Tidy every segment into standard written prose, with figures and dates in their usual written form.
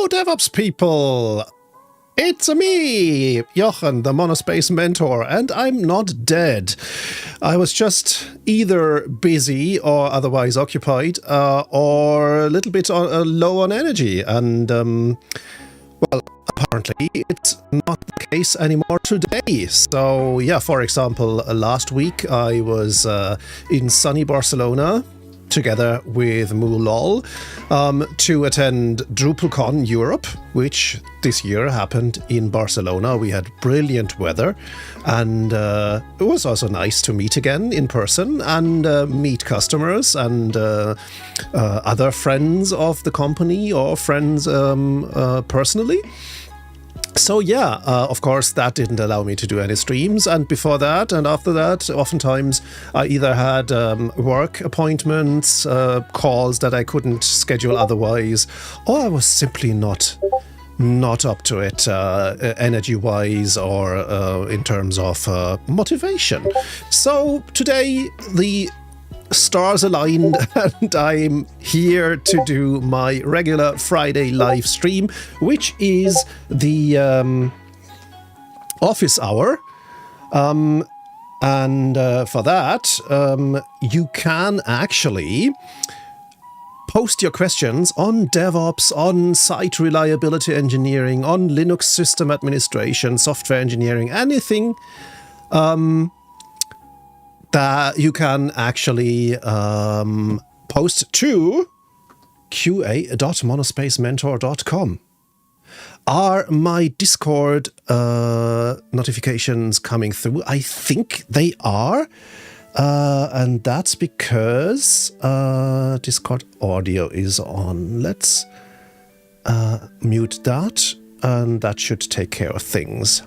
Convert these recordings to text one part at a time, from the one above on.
DevOps people! It's me, Jochen, the Monospace Mentor, and I'm not dead. I was just either busy or otherwise occupied, or a little bit low on energy, and, well, apparently it's not the case anymore today. So, yeah, for example, last week I was in sunny Barcelona, together with Moolol, to attend DrupalCon Europe, which this year happened in Barcelona. We had brilliant weather, and it was also nice to meet again in person and meet customers and other friends of the company or friends personally. So yeah, of course, that didn't allow me to do any streams, and before that and after that, oftentimes I either had work appointments, calls that I couldn't schedule otherwise, or I was simply not up to it energy-wise or in terms of motivation. So today, the stars aligned and I'm here to do my regular Friday live stream, which is the office hour. And for that, you can actually post your questions on DevOps, on site reliability engineering, on Linux system administration, software engineering, anything that you can actually post to qa.monospacementor.com. Are my Discord notifications coming through? I think they are. And that's because Discord audio is on. Let's mute that, and that should take care of things.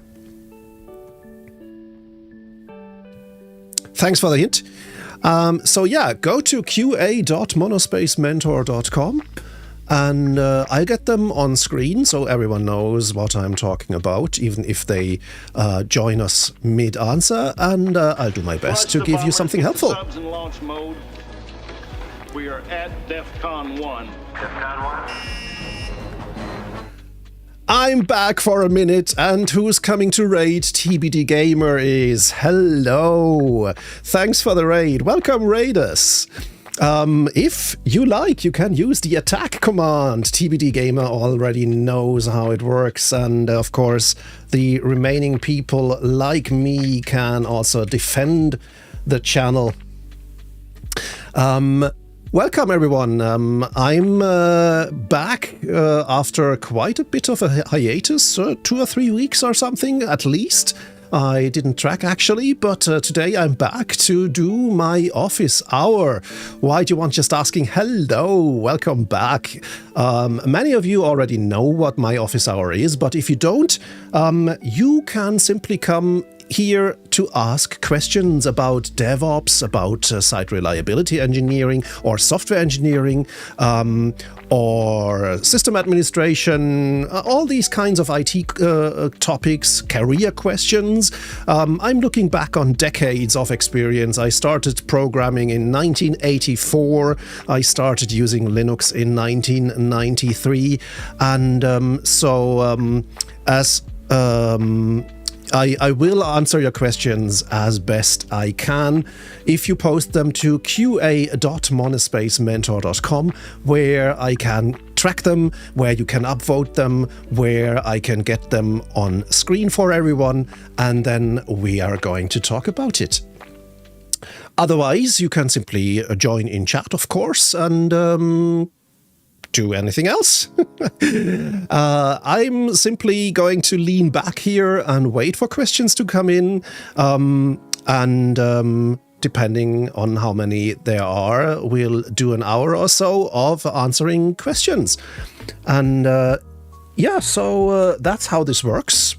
Thanks for the hint. So yeah, go to qa.monospacementor.com and I'll get them on screen so everyone knows what I'm talking about, even if they join us mid-answer, and I'll do my best to give you something helpful. Subs in launch mode. We are at DEFCON 1. DEFCON 1. I'm back for a minute, and who's coming to raid? TBD Gamer is. Hello. Thanks for the raid. Welcome, raiders. If you like, you can use the attack command. TBD Gamer already knows how it works, and of course, the remaining people like me can also defend the channel. Welcome, everyone. I'm back after quite a bit of a hiatus, 2 or 3 weeks or something, at least. I didn't track, actually, but today I'm back to do my office hour. Why do you want just asking? Hello, welcome back. Many of you already know what my office hour is, but if you don't, you can simply come here to ask questions about DevOps, about site reliability engineering or software engineering, or system administration, all these kinds of IT topics, career questions. I'm looking back on decades of experience. I started programming in 1984. I started using Linux in 1993. And I will answer your questions as best I can if you post them to qa.monospacementor.com, where I can track them, where you can upvote them, where I can get them on screen for everyone, and then we are going to talk about it. Otherwise, you can simply join in chat, of course, and do anything else. I'm simply going to lean back here and wait for questions to come in, and depending on how many there are, we'll do an hour or so of answering questions. And yeah, so that's how this works.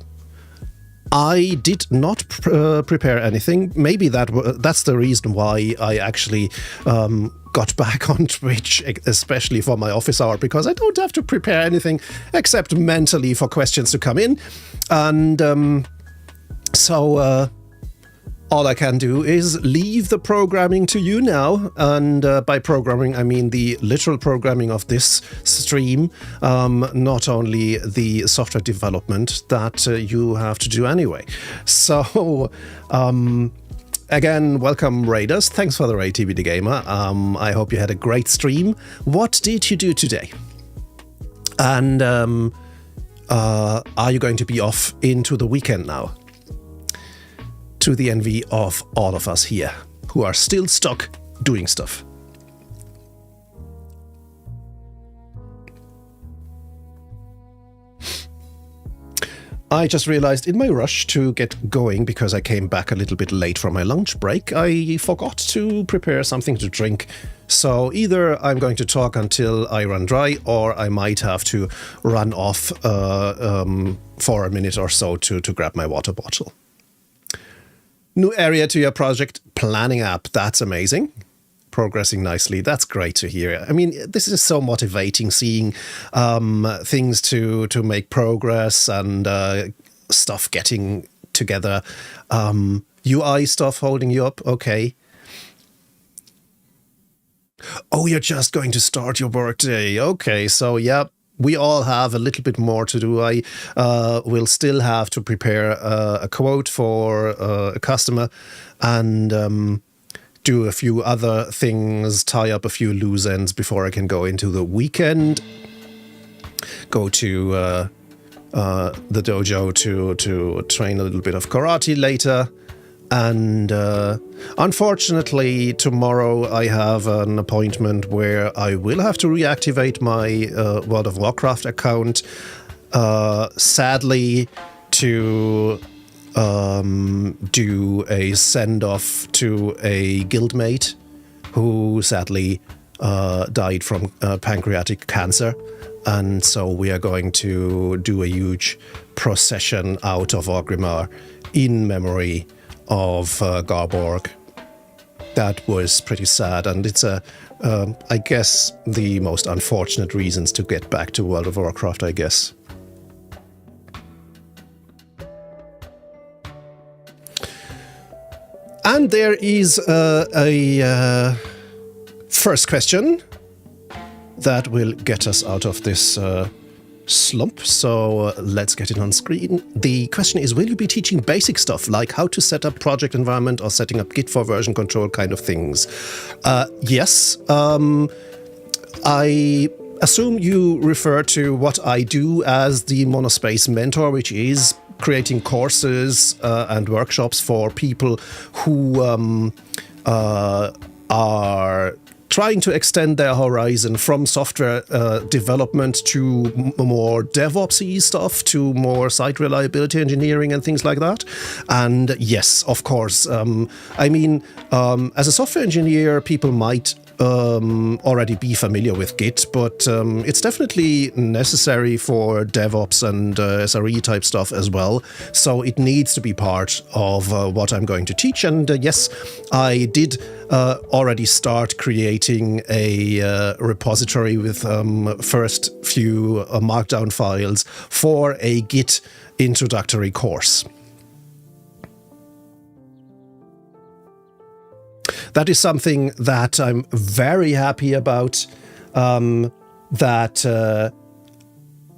I did not prepare anything. Maybe that's the reason why I actually got back on Twitch, especially for my office hour, because I don't have to prepare anything except mentally for questions to come in. And so all I can do is leave the programming to you now. And by programming, I mean the literal programming of this stream, not only the software development that you have to do anyway. So, again, welcome Raiders. Thanks for the raid, TBD Gamer. I hope you had a great stream. What did you do today? And are you going to be off into the weekend now? To the envy of all of us here, who are still stuck doing stuff. I just realized in my rush to get going, because I came back a little bit late from my lunch break, I forgot to prepare something to drink. So either I'm going to talk until I run dry, or I might have to run off for a minute or so to grab my water bottle. New area to your project, planning app. That's amazing. Progressing nicely. That's great to hear. I mean, this is so motivating, seeing things to make progress and stuff getting together. UI stuff holding you up. Okay. Oh, you're just going to start your workday. Okay, so yeah. We all have a little bit more to do. I will still have to prepare a quote for a customer and do a few other things, tie up a few loose ends before I can go into the weekend. Go to the dojo to train a little bit of karate later. And unfortunately, tomorrow I have an appointment where I will have to reactivate my World of Warcraft account. Sadly, to do a send-off to a guildmate who sadly died from pancreatic cancer. And so we are going to do a huge procession out of Orgrimmar in memory of Garborg. That was pretty sad, and it's I guess the most unfortunate reasons to get back to World of Warcraft, I guess. And there is a first question that will get us out of this slump, so let's get it on screen. The question is, will you be teaching basic stuff like how to set up project environment or setting up Git for version control kind of things? Yes. I assume you refer to what I do as the Monospace Mentor, which is creating courses and workshops for people who are trying to extend their horizon from software development to more DevOps-y stuff, to more site reliability engineering and things like that. And yes, of course, I mean, as a software engineer, people might already be familiar with Git, but it's definitely necessary for DevOps and SRE type stuff as well. So it needs to be part of what I'm going to teach. And yes, I did already start creating a repository with first few markdown files for a Git introductory course. That is something that I'm very happy about, that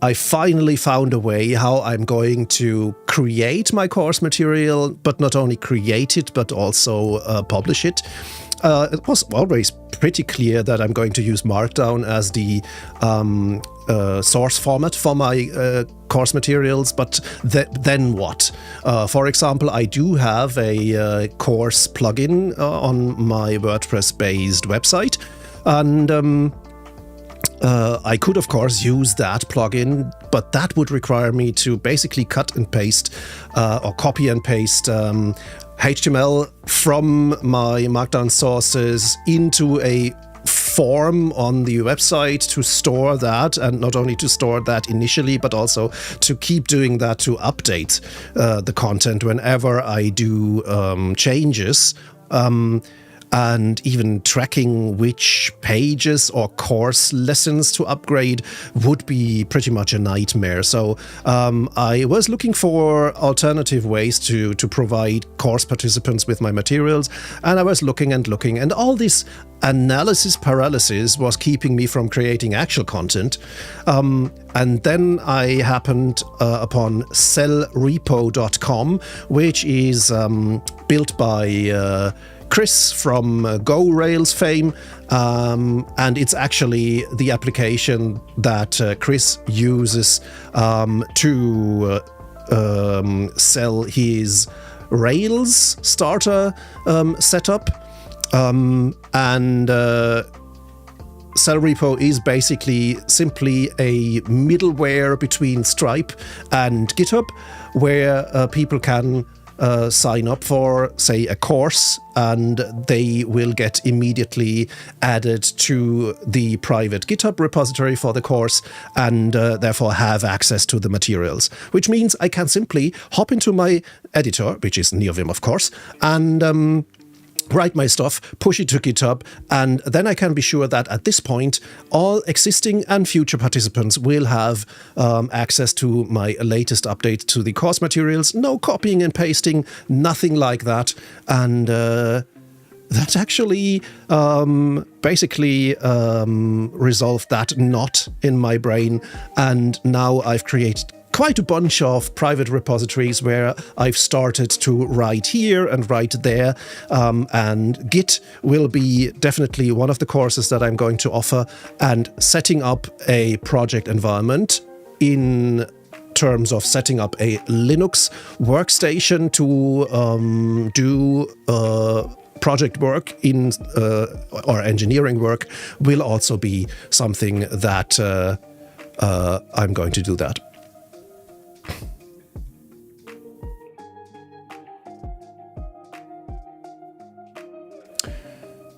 I finally found a way how I'm going to create my course material, but not only create it, but also publish it. It was always pretty clear that I'm going to use Markdown as the source format for my course materials, but then what? For example, I do have a course plugin on my WordPress-based website, and I could, of course, use that plugin, but that would require me to basically cut and paste or copy and paste HTML from my Markdown sources into a form on the website to store that, and not only to store that initially, but also to keep doing that to update the content whenever I do changes. and even tracking which pages or course lessons to upgrade would be pretty much a nightmare. So I was looking for alternative ways to provide course participants with my materials, and I was looking, and all this analysis paralysis was keeping me from creating actual content. And then I happened upon sellrepo.com, which is built by Chris from Go Rails fame, and it's actually the application that Chris uses to sell his Rails starter setup. And Sellrepo is basically simply a middleware between Stripe and GitHub, where people can sign up for, say, a course, and they will get immediately added to the private GitHub repository for the course, and therefore have access to the materials. Which means I can simply hop into my editor, which is NeoVim, of course, and write my stuff, push it to GitHub, and then I can be sure that at this point, all existing and future participants will have access to my latest update to the course materials. No copying and pasting, nothing like that. And that actually basically resolved that knot in my brain. And now I've created quite a bunch of private repositories where I've started to write here and write there, and Git will be definitely one of the courses that I'm going to offer, and setting up a project environment in terms of setting up a Linux workstation to do project work or engineering work will also be something that I'm going to do that.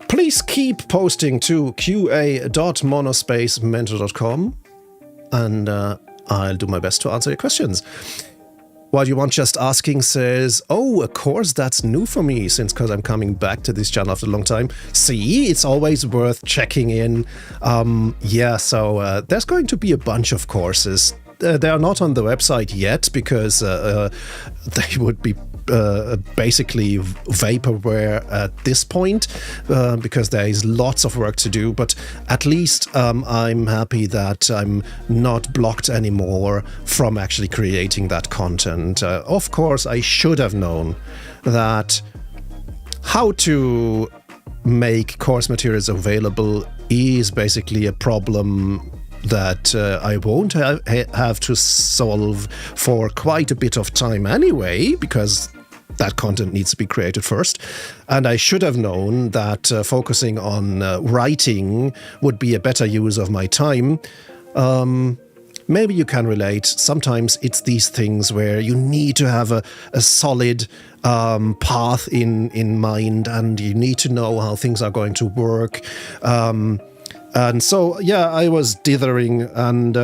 Please keep posting to qa.monospacementor.com, and I'll do my best to answer your questions. While you want just asking says, oh, a course that's new for me because I'm coming back to this channel after a long time. See, it's always worth checking in. So there's going to be a bunch of courses. They are not on the website yet because they would be basically vaporware at this point, because there is lots of work to do, but at least I'm happy that I'm not blocked anymore from actually creating that content. Of course, I should have known that how to make course materials available is basically a problem that I won't have to solve for quite a bit of time anyway, because that content needs to be created first. And I should have known that focusing on writing would be a better use of my time. Maybe you can relate. Sometimes it's these things where you need to have a solid path in mind, and you need to know how things are going to work. And so, yeah, I was dithering and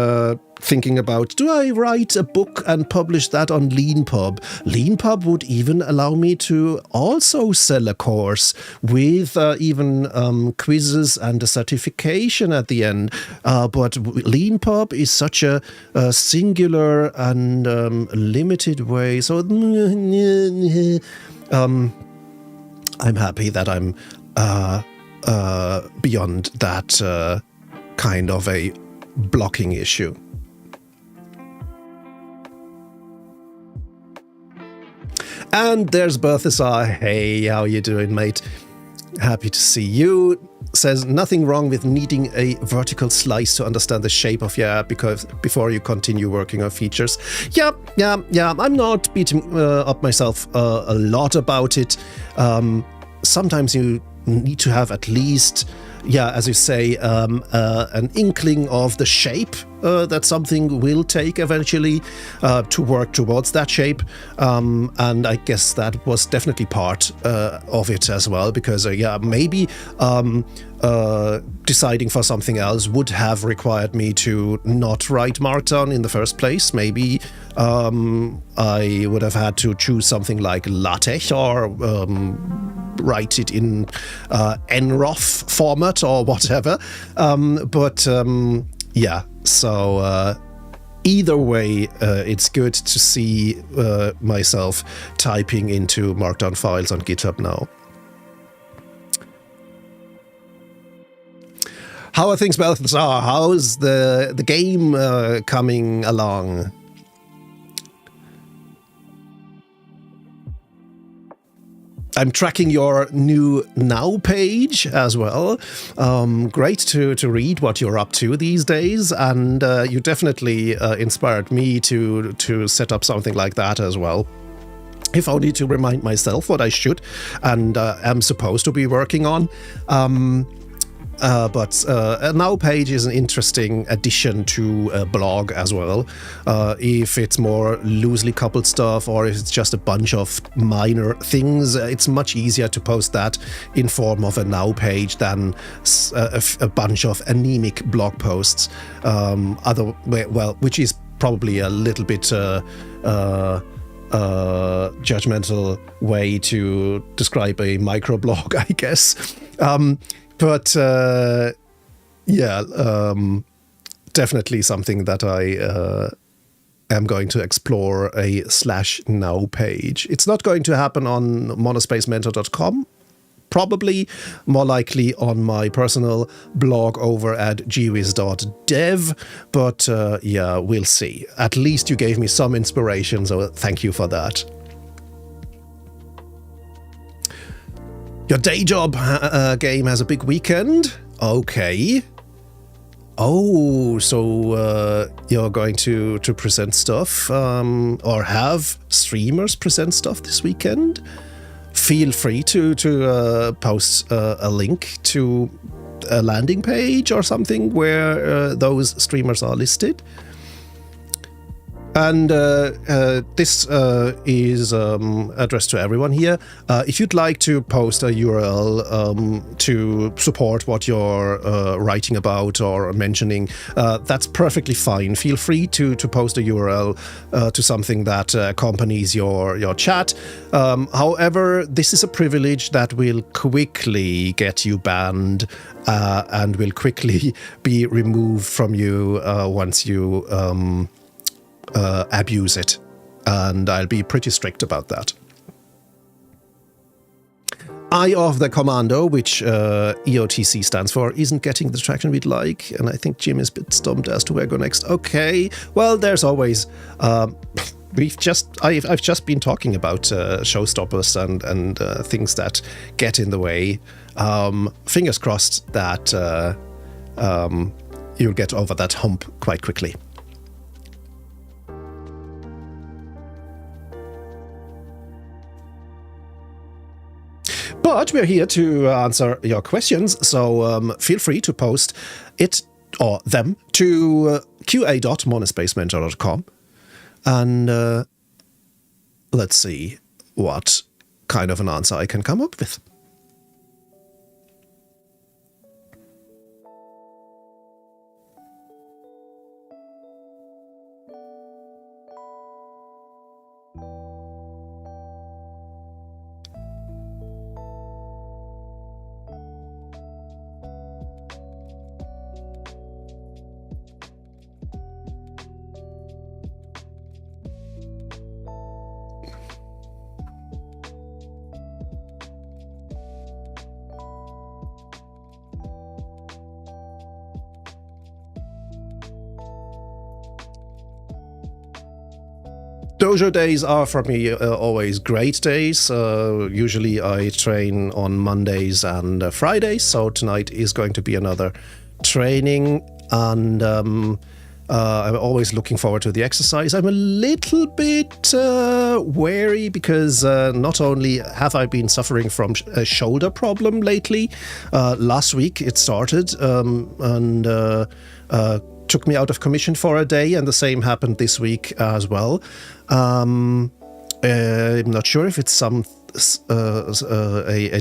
thinking about, do I write a book and publish that on LeanPub? LeanPub would even allow me to also sell a course with even quizzes and a certification at the end. But LeanPub is such a singular and limited way. So I'm happy that I'm beyond that kind of a blocking issue. And there's Berthasar. Hey, how you doing, mate? Happy to see you. Says, nothing wrong with needing a vertical slice to understand the shape of your app before you continue working on features. Yeah. I'm not beating up myself a lot about it. Sometimes you need to have at least, as you say, an inkling of the shape that something will take eventually to work towards that shape. And I guess that was definitely part of it as well, because maybe deciding for something else would have required me to not write Markdown in the first place. Maybe I would have had to choose something like LaTeX or write it in NROF format or whatever. Yeah, so either way, it's good to see myself typing into Markdown files on GitHub now. How are things, Balthazar? How's the game coming along? I'm tracking your new Now page as well. Great to read what you're up to these days, and you definitely inspired me to set up something like that as well. If only to remind myself what I should and am supposed to be working on. But a Now page is an interesting addition to a blog as well. If it's more loosely coupled stuff or if it's just a bunch of minor things, it's much easier to post that in form of a Now page than a bunch of anemic blog posts. Which is probably a little bit judgmental way to describe a microblog, I guess. Definitely something that I am going to explore, a /now page. It's not going to happen on monospacementor.com, probably more likely on my personal blog over at gwiz.dev, but yeah, we'll see. At least you gave me some inspiration, so thank you for that. Your day job game has a big weekend. Okay. Oh, so you're going to present stuff or have streamers present stuff this weekend? Feel free to post a link to a landing page or something where those streamers are listed. And this is addressed to everyone here. If you'd like to post a URL to support what you're writing about or mentioning, that's perfectly fine. Feel free to post a URL to something that accompanies your chat. However, this is a privilege that will quickly get you banned and will quickly be removed from you once you abuse it, and I'll be pretty strict about that. Eye of the Commando, which EOTC stands for, isn't getting the traction we'd like, and I think Jim is a bit stumped as to where to go next. Okay, well, there's always I've just been talking about showstoppers and things that get in the way. Fingers crossed that you'll get over that hump quite quickly. But we're here to answer your questions, so feel free to post it or them to qa.monospacementor.com, and let's see what kind of an answer I can come up with. Dojo days are for me always great days. Usually I train on Mondays and Fridays, so tonight is going to be another training, and I'm always looking forward to the exercise. I'm a little bit wary because not only have I been suffering from a shoulder problem lately, last week it started and took me out of commission for a day, and the same happened this week as well. I'm not sure if it's a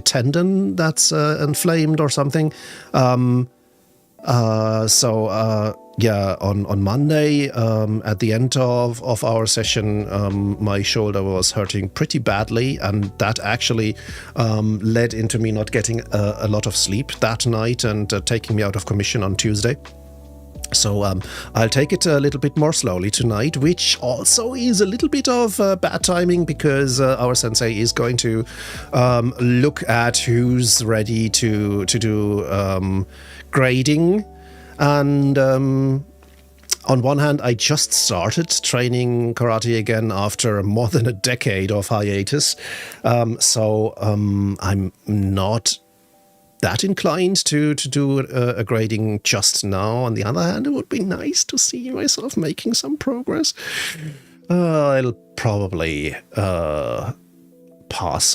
tendon that's inflamed or something. yeah, on Monday, at the end of our session, my shoulder was hurting pretty badly, and that actually led into me not getting a lot of sleep that night and taking me out of commission on Tuesday. So I'll take it a little bit more slowly tonight, which also is a little bit of bad timing because our sensei is going to look at who's ready to do grading. And on one hand, I just started training karate again after more than a decade of hiatus. So I'm not that inclined to do a grading just now. On the other hand, it would be nice to see myself making some progress. I'll probably pass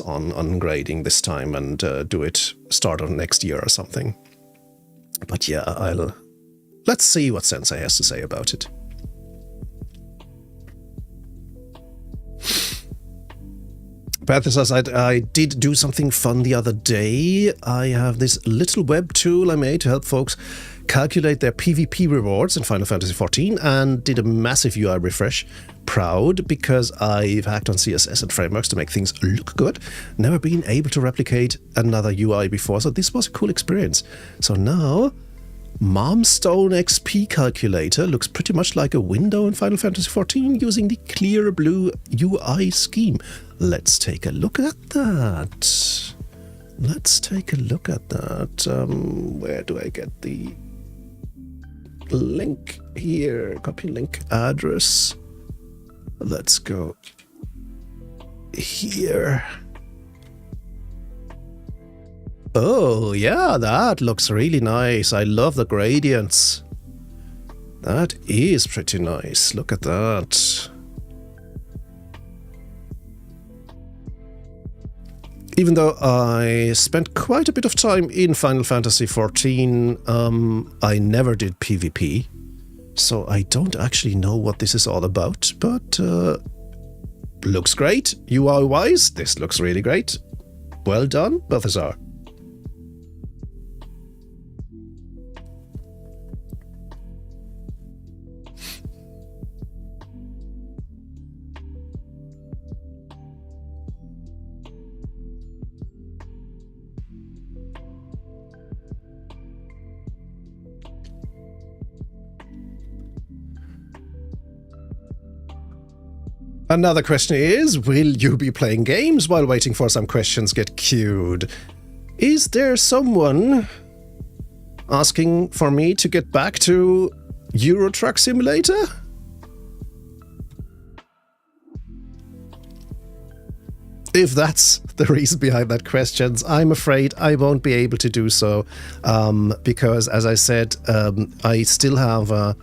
on grading this time and do it start of next year or something. But yeah, let's see what Sensei has to say about it. Beth says, I did do something fun the other day. I have this little web tool I made to help folks calculate their PvP rewards in Final Fantasy XIV and did a massive UI refresh. Proud because I've hacked on CSS and frameworks to make things look good. Never been able to replicate another UI before, so this was a cool experience. So now, Momstone XP calculator looks pretty much like a window in Final Fantasy XIV using the clear blue UI scheme. Let's take a look at that. Where do I get the link here? Copy link address. Let's go here. Oh, yeah, that looks really nice. I love the gradients. That is pretty nice. Look at that. Even though I spent quite a bit of time in Final Fantasy XIV, I never did PvP. So I don't actually know what this is all about, but looks great. UI-wise, this looks really great. Well done, Balthazar. Another question is, will you be playing games while waiting for some questions get queued? Is there someone asking for me to get back to Euro Truck Simulator? If that's the reason behind that question, I'm afraid I won't be able to do so because, as I said, I still have a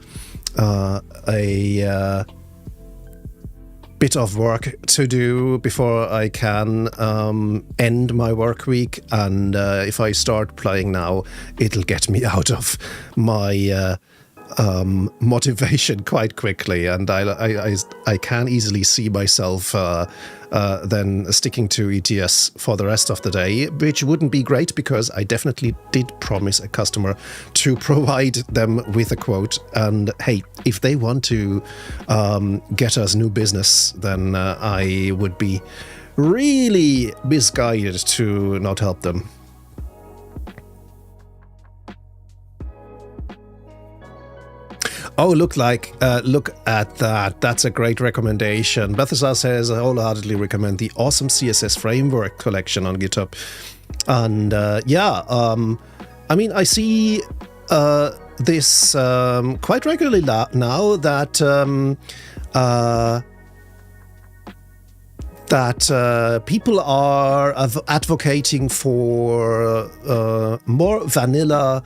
bit of work to do before I can end my work week, and if I start playing now, it'll get me out of my motivation quite quickly, and I can easily see myself then sticking to ETS for the rest of the day, which wouldn't be great because I definitely did promise a customer to provide them with a quote. And hey, if they want to get us new business, then I would be really misguided to not help them. Oh, look at that. That's a great recommendation. Balthazar says, I wholeheartedly recommend the awesome CSS framework collection on GitHub. And I mean, I see this quite regularly now that people are advocating for more vanilla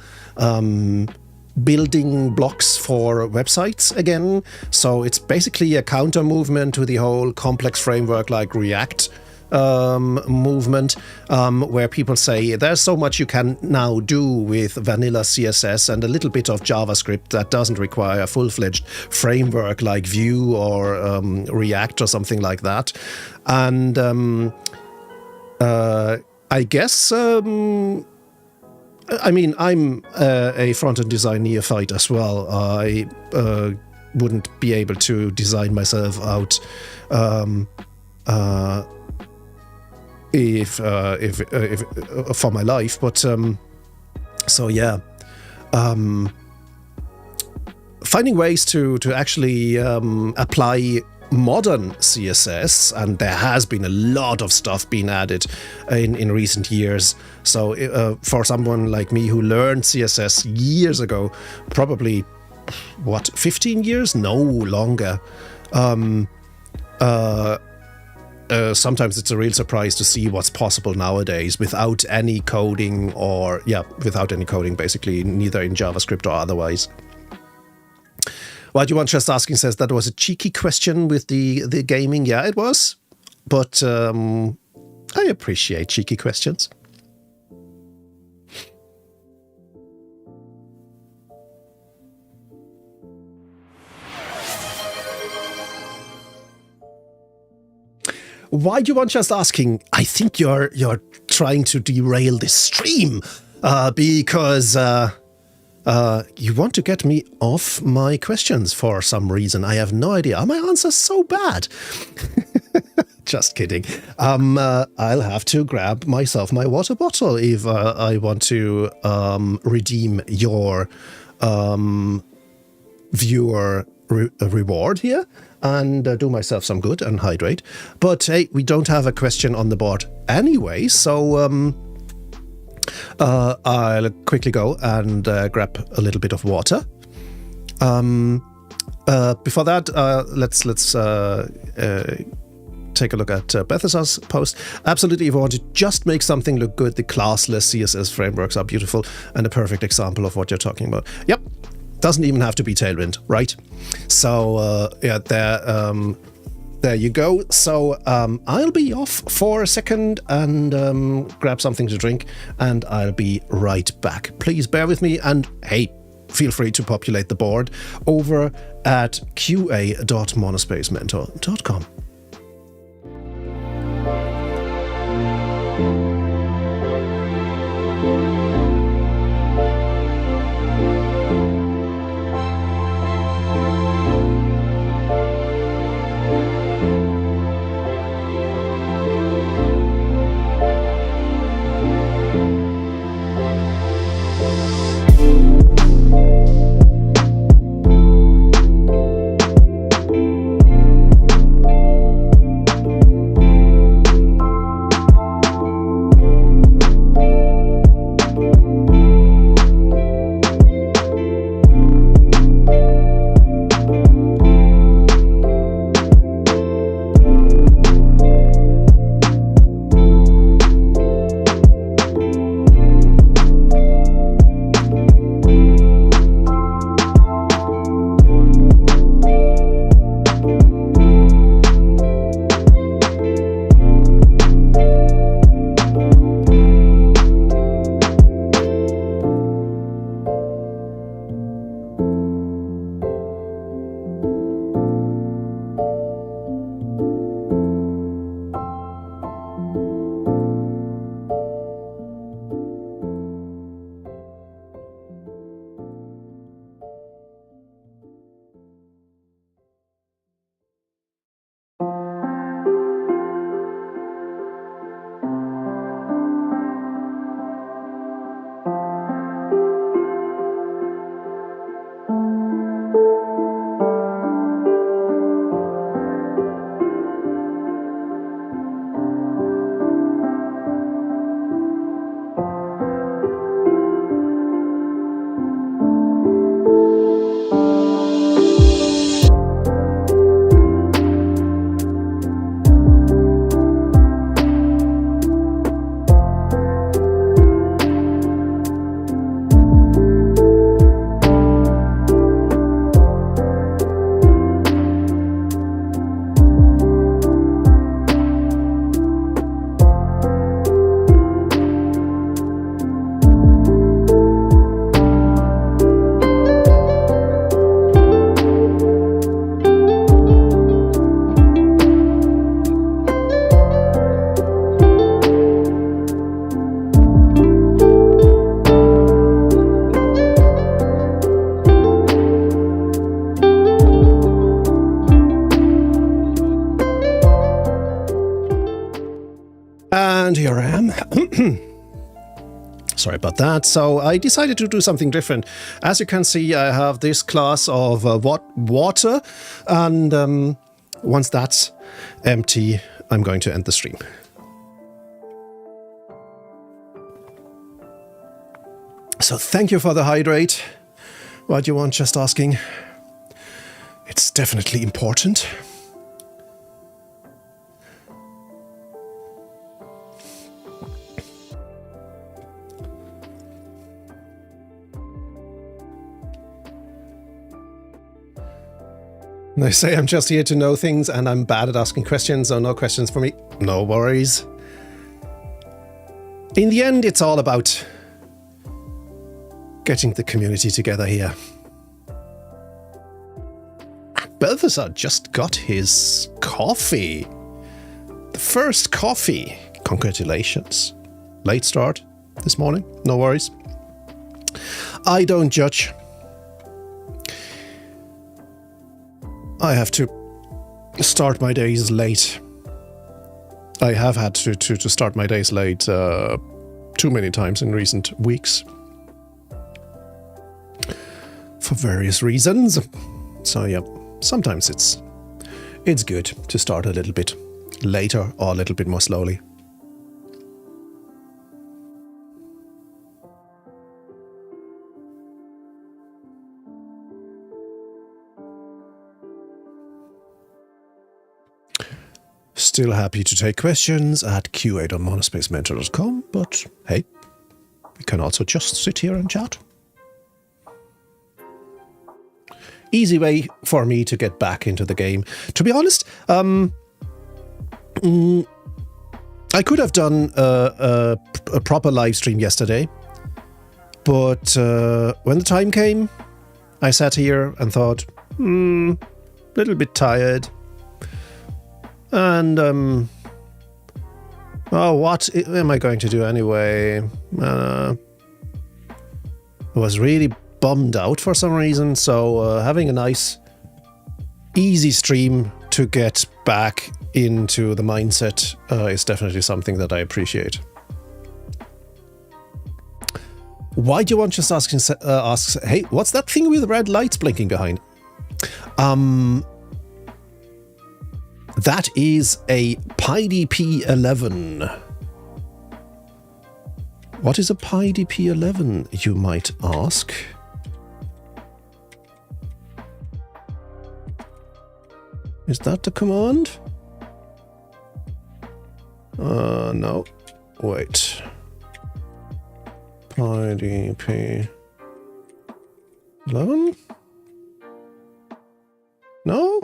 building blocks for websites again. So it's basically a counter movement to the whole complex framework like React movement, where people say there's so much you can now do with vanilla CSS and a little bit of JavaScript that doesn't require a full-fledged framework like Vue or React or something like that. And I guess I mean, I'm a front-end design neophyte as well. I wouldn't be able to design myself out if for my life. But so yeah, finding ways to actually apply modern CSS, and there has been a lot of stuff being added in recent years. So for someone like me who learned CSS years ago, probably 15 years? No, longer. Sometimes it's a real surprise to see what's possible nowadays without any coding, basically, neither in JavaScript or otherwise. What you want just asking says that was a cheeky question with the gaming. Yeah, it was. But I appreciate cheeky questions. Why do you want just asking? I think you're trying to derail this stream because you want to get me off my questions for some reason. I have no idea. Are my answers so bad? Just kidding. I'll have to grab myself my water bottle if I want to redeem your viewer reward here and do myself some good and hydrate. But hey, we don't have a question on the board anyway, so I'll quickly go and grab a little bit of water. Before that, let's take a look at Bethesda's post. Absolutely, if you want to just make something look good, the classless CSS frameworks are beautiful and a perfect example of what you're talking about. Yep, doesn't even have to be Tailwind, right? So yeah, there you go. So I'll be off for a second and grab something to drink, and I'll be right back. Please bear with me, and hey, feel free to populate the board over at qa.monospacementor.com. Sorry about that. So I decided to do something different. As you can see, I have this glass of water, and once that's empty, I'm going to end the stream. So thank you for the hydrate. What do you want? Just asking. It's definitely important. They say I'm just here to know things and I'm bad at asking questions, so no questions for me. No worries. In the end, it's all about getting the community together here. Balthasar just got his coffee. The first coffee. Congratulations. Late start this morning. No worries. I don't judge. I have to start my days late. I have had to start my days late too many times in recent weeks. For various reasons. So yeah, sometimes it's good to start a little bit later or a little bit more slowly. Still happy to take questions at qa.monospacementor.com, but hey, we can also just sit here and chat. Easy way for me to get back into the game. To be honest, I could have done a proper live stream yesterday, but when the time came, I sat here and thought, little bit tired. And, what am I going to do anyway? I was really bummed out for some reason, so having a nice, easy stream to get back into the mindset is definitely something that I appreciate. Why do you want just asks, hey, what's that thing with red lights blinking behind? That is a PyDP11. What is a PyDP11, you might ask? Is that the command? No. Wait. PyDP11? No?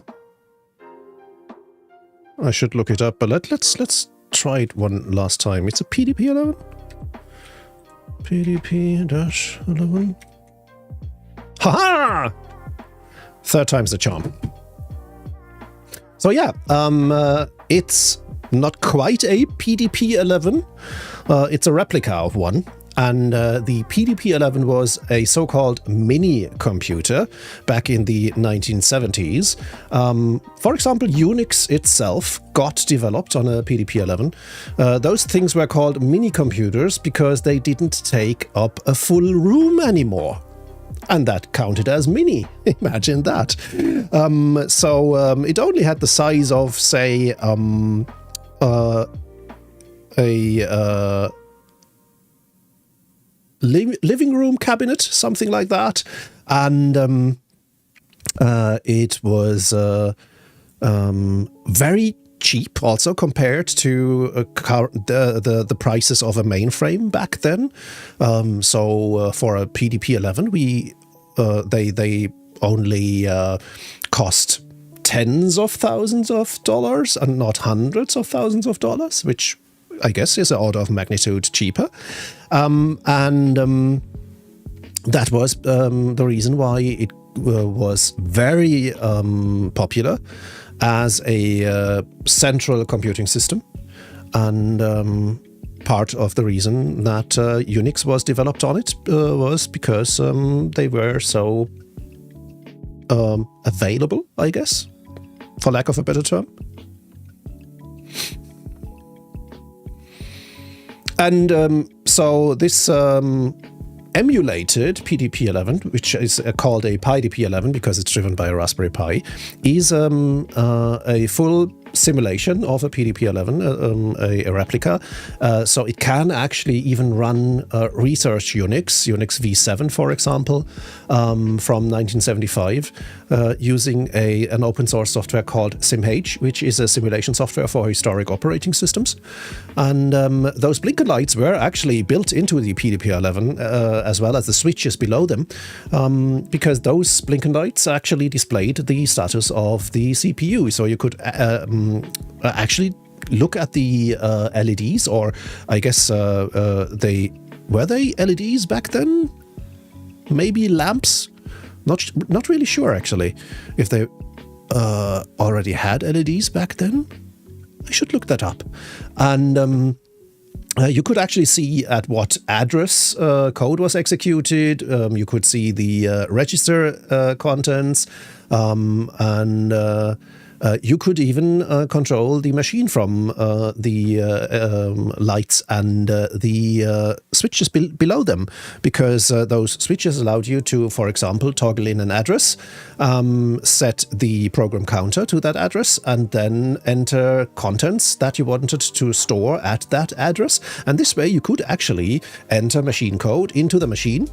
I should look it up, but let's try it one last time. It's a PDP11. PDP-11. Haha! Third time's the charm. So yeah, it's not quite a PDP-11. It's a replica of one. And the PDP-11 was a so-called mini computer back in the 1970s. For example, Unix itself got developed on a PDP-11. Those things were called mini computers because they didn't take up a full room anymore. And that counted as mini. Imagine that. It only had the size of, say, a living room cabinet, something like that, and it was very cheap, also compared to the prices of a mainframe back then. For a PDP-11, they only cost tens of thousands of dollars and not hundreds of thousands of dollars, which I guess is an order of magnitude cheaper. That was the reason why it was very popular as a central computing system, and part of the reason that Unix was developed on it was because they were so available, I guess, for lack of a better term. And so this emulated PDP-11, which is called a PyDP-11 because it's driven by a Raspberry Pi, is a full simulation of a PDP-11, a replica. So it can actually even run research Unix v7, for example, from 1975, using an open source software called SimH, which is a simulation software for historic operating systems. And those blinker lights were actually built into the PDP-11 as well as the switches below them, because those blinker lights actually displayed the status of the CPU. So you could actually look at the LEDs, or I guess were they LEDs back then? Maybe lamps? Not really sure actually if they already had LEDs back then. I should look that up. And you could actually see at what address code was executed. You could see the register contents, and you could even control the machine from the lights and the switches below them, because those switches allowed you to, for example, toggle in an address, set the program counter to that address, and then enter contents that you wanted to store at that address. And this way you could actually enter machine code into the machine,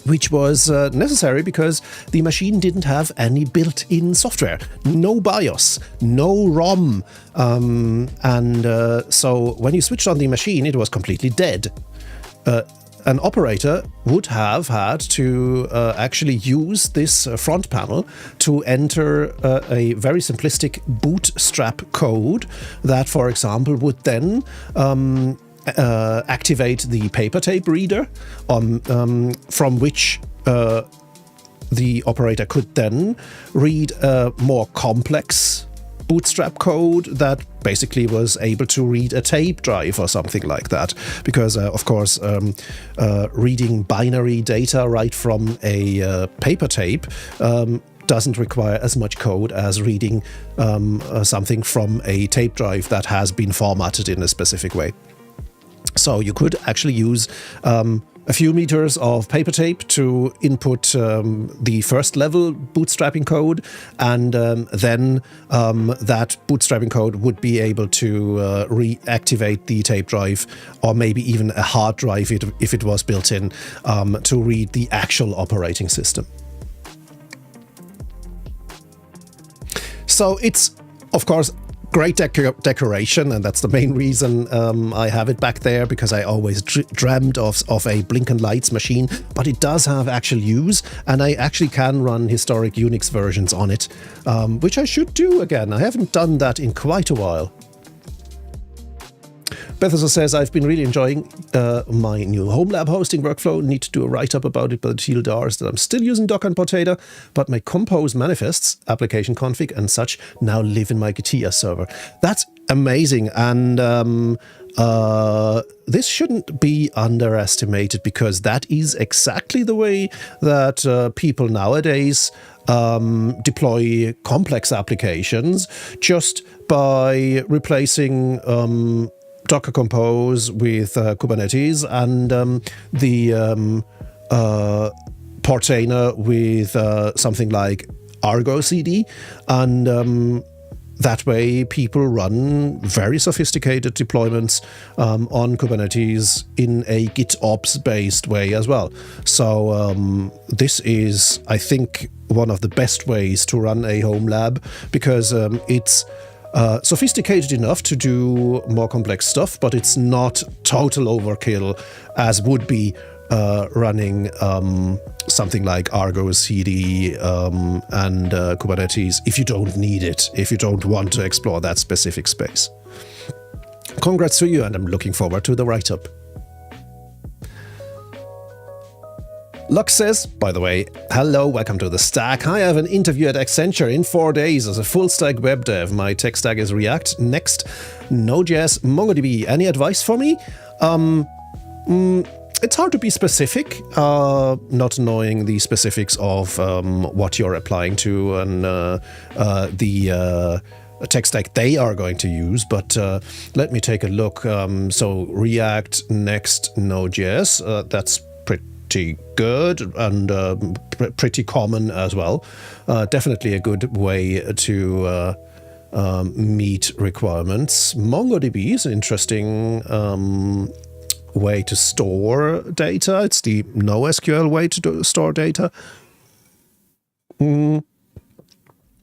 which was necessary because the machine didn't have any built-in software, no BIOS, no ROM, and so when you switched on the machine, it was completely dead. An operator would have had to actually use this front panel to enter a very simplistic bootstrap code that, for example, would then activate the paper tape reader, from which the operator could then read a more complex bootstrap code that basically was able to read a tape drive or something like that. Because, of course, reading binary data right from a paper tape doesn't require as much code as reading something from a tape drive that has been formatted in a specific way. So you could actually use a few meters of paper tape to input the first level bootstrapping code, and then that bootstrapping code would be able to reactivate the tape drive, or maybe even a hard drive if it was built in, to read the actual operating system. So it's, of course, great decoration, and that's the main reason I have it back there, because I always dreamt of a blink and lights machine, but it does have actual use, and I actually can run historic Unix versions on it, which I should do again. I haven't done that in quite a while. Bethesda says, I've been really enjoying my new home lab hosting workflow. Need to do a write-up about it, but the TLDR is that I'm still using Docker and Potato, but my compose manifests, application config and such now live in my Katia server. That's amazing, and this shouldn't be underestimated, because that is exactly the way that people nowadays deploy complex applications, just by replacing Docker Compose with Kubernetes, and the Portainer with something like Argo CD, and that way people run very sophisticated deployments on Kubernetes in a GitOps based way as well. So this is, I think, one of the best ways to run a home lab, because it's sophisticated enough to do more complex stuff, but it's not total overkill as would be running something like Argo CD and Kubernetes, if you don't need it, if you don't want to explore that specific space. Congrats to you, and I'm looking forward to the write-up. Lux says, by the way, hello, welcome to the stack. I have an interview at Accenture in 4 days as a full-stack web dev. My tech stack is React, Next, Node.js, MongoDB. Any advice for me? It's hard to be specific, not knowing the specifics of what you're applying to, and the tech stack they are going to use, but let me take a look. So React, Next, Node.js, that's pretty good and pretty common as well. Definitely a good way to meet requirements. MongoDB is an interesting way to store data. It's the NoSQL way to store data.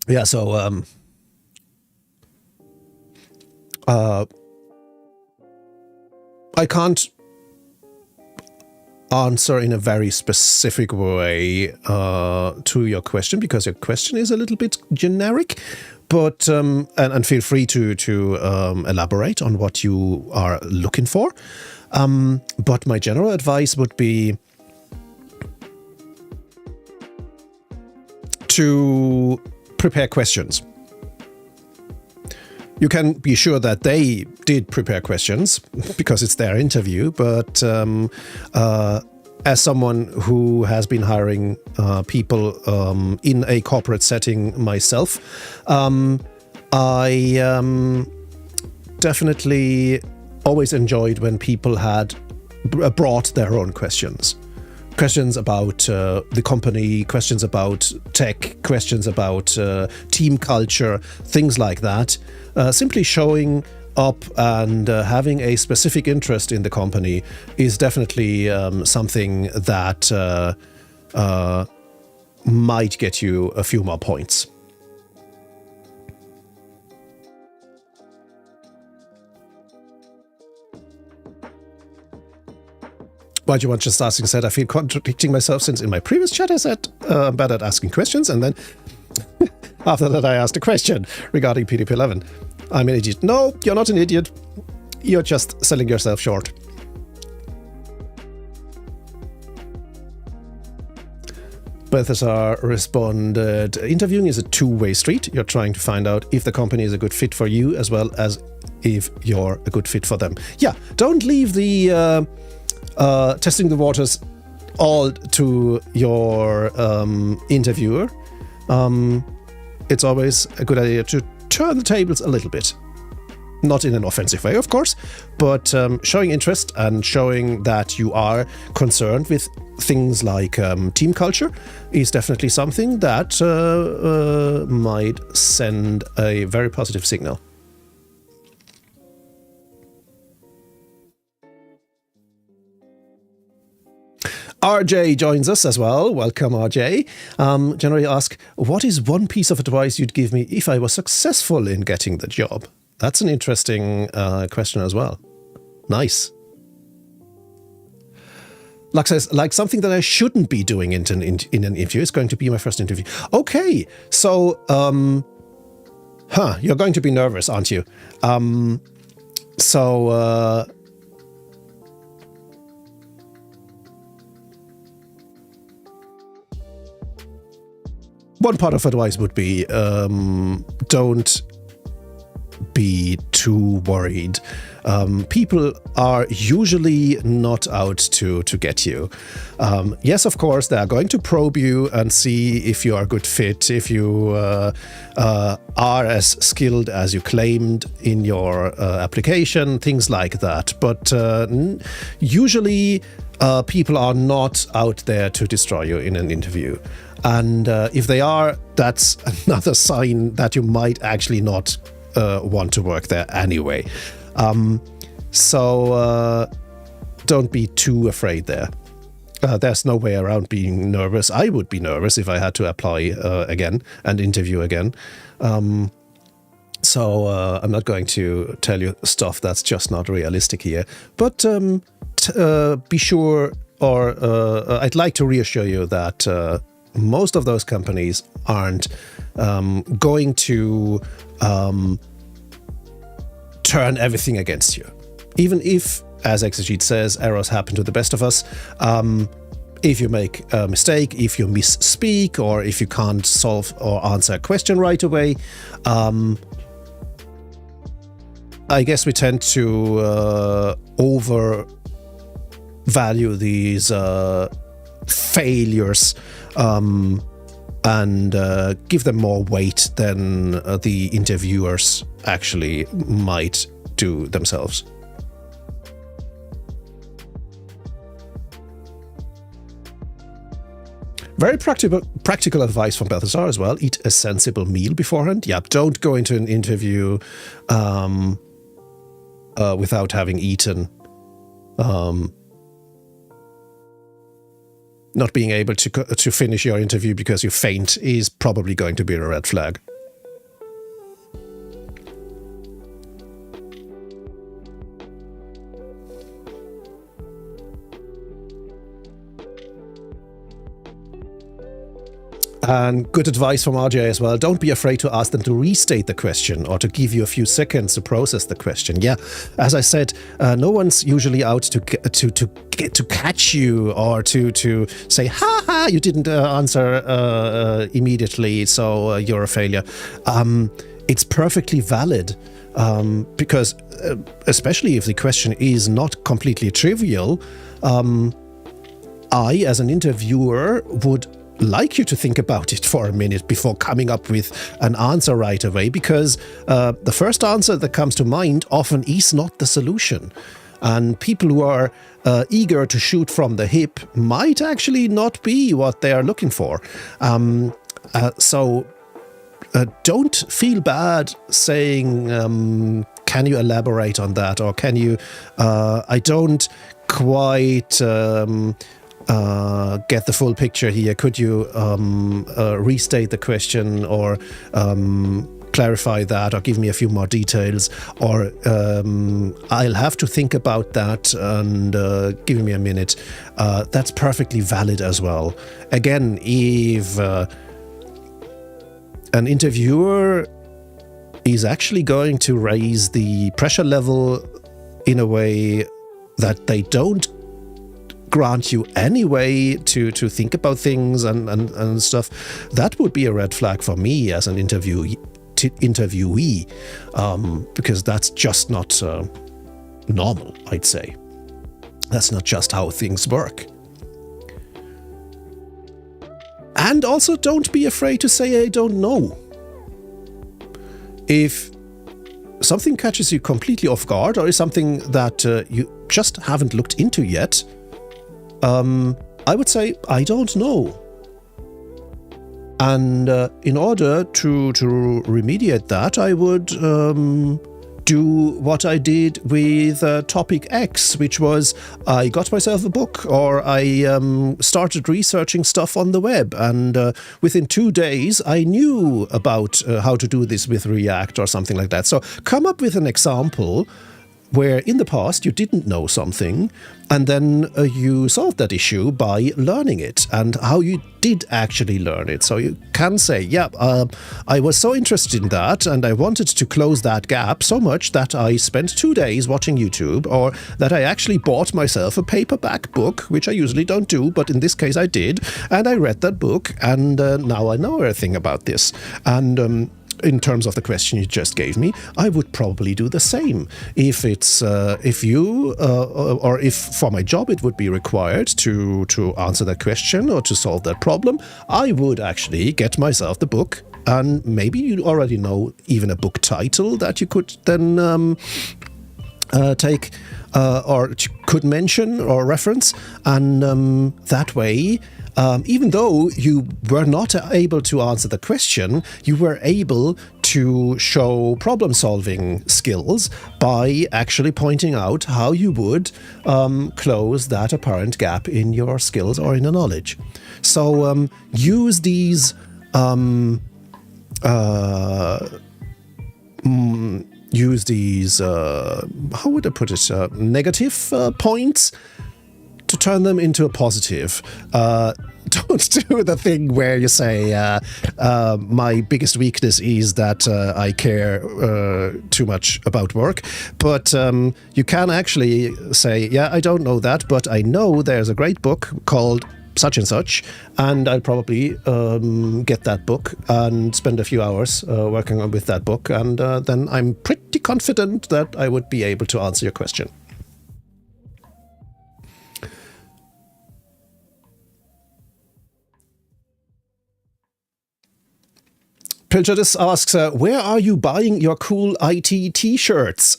Yeah, so I can't answer in a very specific way to your question, because your question is a little bit generic, but and feel free to elaborate on what you are looking for. But my general advice would be to prepare questions. You can be sure that they did prepare questions because it's their interview, but as someone who has been hiring people in a corporate setting myself, I definitely always enjoyed when people had brought their own questions. Questions about the company, questions about tech, questions about team culture, things like that. Simply showing up and having a specific interest in the company is definitely something that might get you a few more points. Why do you want just asking said, I feel contradicting myself since in my previous chat I said I'm bad at asking questions, and then after that I asked a question regarding PDP 11. I'm an idiot. No, you're not an idiot. You're just selling yourself short. Balthasar responded, interviewing is a two-way street. You're trying to find out if the company is a good fit for you as well as if you're a good fit for them. Yeah, don't leave the testing the waters all to your interviewer. It's always a good idea to turn the tables a little bit. Not in an offensive way, of course, but showing interest and showing that you are concerned with things like team culture is definitely something that might send a very positive signal. RJ joins us as well. Welcome, RJ. Generally ask, what is one piece of advice you'd give me if I was successful in getting the job? That's an interesting question as well. Nice. Lux says, like something that I shouldn't be doing in an interview. It's going to be my first interview. Okay, so, you're going to be nervous, aren't you? One part of advice would be don't be too worried. People are usually not out to get you. Yes, of course, they are going to probe you and see if you are a good fit, if you are as skilled as you claimed in your application, things like that. But usually people are not out there to destroy you in an interview. And if they are, that's another sign that you might actually not want to work there anyway. So don't be too afraid there. There's no way around being nervous. I would be nervous if I had to apply again and interview again. So I'm not going to tell you stuff that's just not realistic here. But be sure, or I'd like to reassure you that most of those companies aren't going to turn everything against you. Even if, as Exegete says, errors happen to the best of us, if you make a mistake, if you misspeak, or if you can't solve or answer a question right away, I guess we tend to overvalue these failures and give them more weight than the interviewers actually might do themselves. Very practical advice from Balthasar as well. Eat a sensible meal beforehand. Yep, don't go into an interview without having eaten. Not being able to finish your interview because you faint is probably going to be a red flag. And good advice from RJ as well. Don't be afraid to ask them to restate the question or to give you a few seconds to process the question. Yeah, as I said, no one's usually out to catch you or to say, ha ha, you didn't answer immediately, so you're a failure. It's perfectly valid. Because especially if the question is not completely trivial, I, as an interviewer, would like you to think about it for a minute before coming up with an answer right away, because the first answer that comes to mind often is not the solution. And people who are eager to shoot from the hip might actually not be what they are looking for. So don't feel bad saying, can you elaborate on that? Or can you, I don't quite get the full picture here. Could you restate the question or clarify that or give me a few more details? Or I'll have to think about that and give me a minute. That's perfectly valid as well. Again, if an interviewer is actually going to raise the pressure level in a way that they don't grant you any way to think about things and stuff, that would be a red flag for me as an interviewee, because that's just not normal, I'd say. That's not just how things work. And also, don't be afraid to say, I don't know. If something catches you completely off guard or is something that you just haven't looked into yet, I would say, I don't know. And in order to remediate that, I would do what I did with topic X, which was I got myself a book, or I started researching stuff on the web, and within 2 days I knew about how to do this with React or something like that. So come up with an example where in the past you didn't know something, and then you solved that issue by learning it and how you did actually learn it. So you can say, yeah, I was so interested in that and I wanted to close that gap so much that I spent 2 days watching YouTube, or that I actually bought myself a paperback book, which I usually don't do, but in this case I did, and I read that book, and now I know everything about this. And in terms of the question you just gave me, I would probably do the same. If it's if you or if for my job it would be required to answer that question or to solve that problem, I would actually get myself the book, and maybe you already know even a book title that you could then take or could mention or reference, and that way, even though you were not able to answer the question, you were able to show problem-solving skills by actually pointing out how you would close that apparent gap in your skills or in your knowledge. So use these how would I put it, negative points to turn them into a positive. Don't do the thing where you say, my biggest weakness is that I care too much about work. But you can actually say, yeah, I don't know that, but I know there's a great book called such and such, and I'll probably get that book and spend a few hours working with that book, and then I'm pretty confident that I would be able to answer your question. Pilchardus asks, where are you buying your cool IT t-shirts?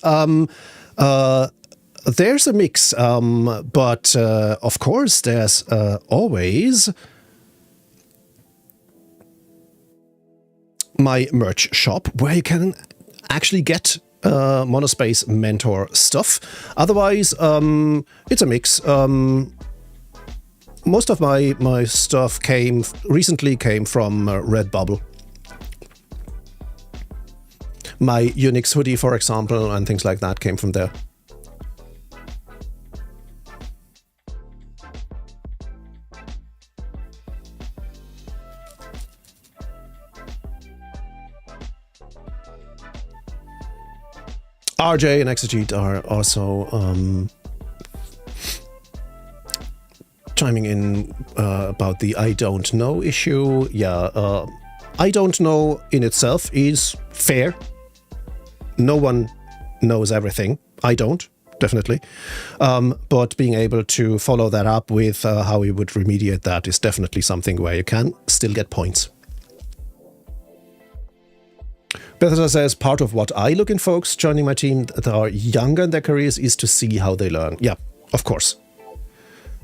There's a mix, but of course there's always my merch shop where you can actually get Monospace Mentor stuff. Otherwise, it's a mix. Most of my stuff recently came from Redbubble. My Unix hoodie, for example, and things like that came from there. RJ and Exegete are also chiming in about the I don't know issue. Yeah, I don't know in itself is fair. No one knows everything. I don't, definitely. But being able to follow that up with how you would remediate that is definitely something where you can still get points. Bethesda says, part of what I look in folks joining my team that are younger in their careers is to see how they learn. Yeah, of course.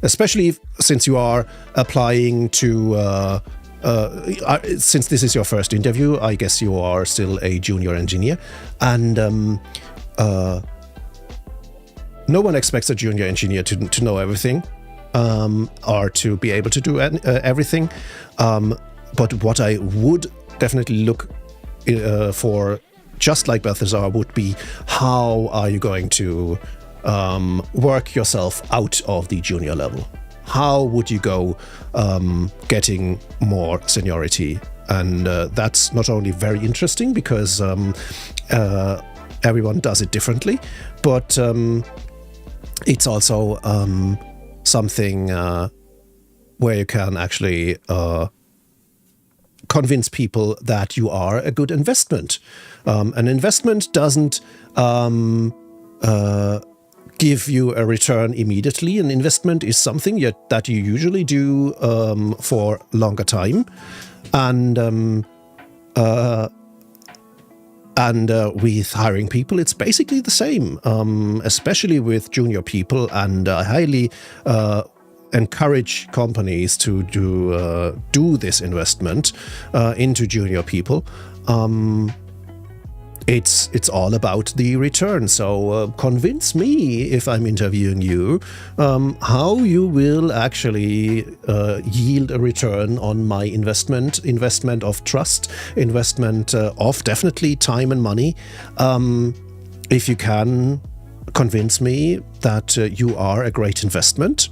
Especially since you are applying to, since this is your first interview, I guess you are still a junior engineer. And no one expects a junior engineer to know everything or to be able to do everything. But what I would definitely look for, just like Balthazar, would be how are you going to work yourself out of the junior level? How would you go getting more seniority? And that's not only very interesting because everyone does it differently, but it's also something where you can actually convince people that you are a good investment. An investment doesn't give you a return immediately. An investment is something that you usually do for longer time. And with hiring people, it's basically the same, especially with junior people. And I highly encourage companies to do this investment into junior people. It's all about the return. So convince me, if I'm interviewing you, how you will actually yield a return on my investment of trust, investment of definitely time and money. If you can convince me that you are a great investment,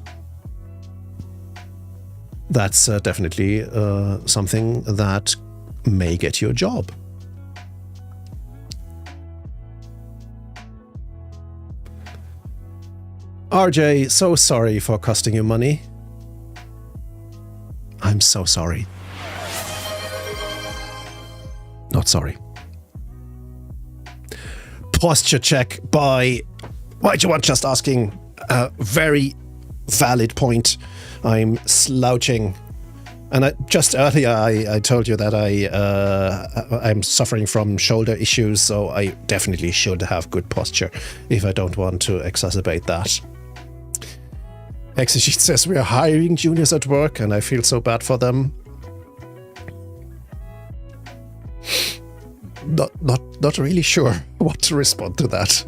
that's definitely something that may get you a job. RJ, so sorry for costing you money. I'm so sorry. Not sorry. Posture check by White One just asking a very valid point. I'm slouching. And just earlier I told you that I'm suffering from shoulder issues, so I definitely should have good posture if I don't want to exacerbate that. Exegete says we are hiring juniors at work and I feel so bad for them. Not really sure what to respond to that.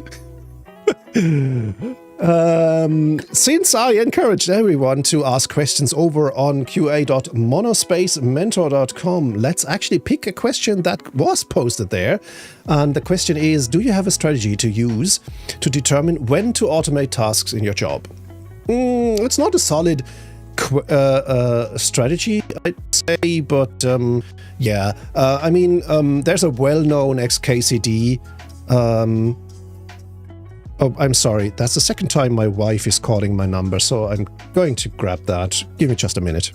Since I encouraged everyone to ask questions over on qa.monospacementor.com, let's actually pick a question that was posted there. And the question is, do you have a strategy to use to determine when to automate tasks in your job? It's not a solid strategy, I'd say, but yeah. I mean, there's a well-known XKCD. Oh, I'm sorry. That's the second time my wife is calling my number, so I'm going to grab that. Give me just a minute.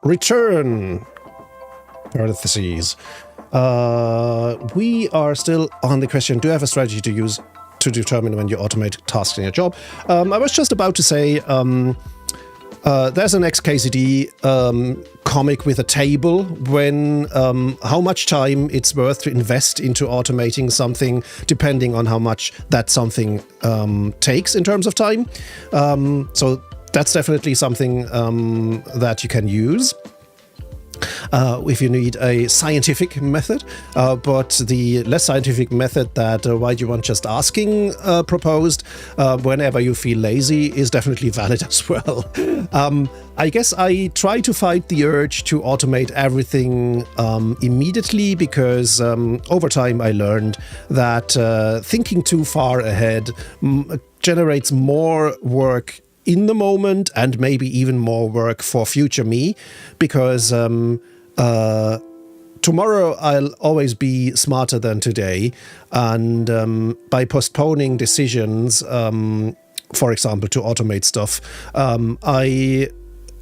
return, parentheses. We are still on the question, do you have a strategy to use to determine when you automate tasks in your job? I was just about to say, there's an XKCD comic with a table when how much time it's worth to invest into automating something, depending on how much that something takes in terms of time. So that's definitely something that you can use if you need a scientific method, but the less scientific method that Why Do You Want Just Asking proposed whenever you feel lazy is definitely valid as well. I guess I try to fight the urge to automate everything immediately because over time I learned that thinking too far ahead generates more work in the moment and maybe even more work for future me, because tomorrow I'll always be smarter than today, and by postponing decisions, for example, to automate stuff, I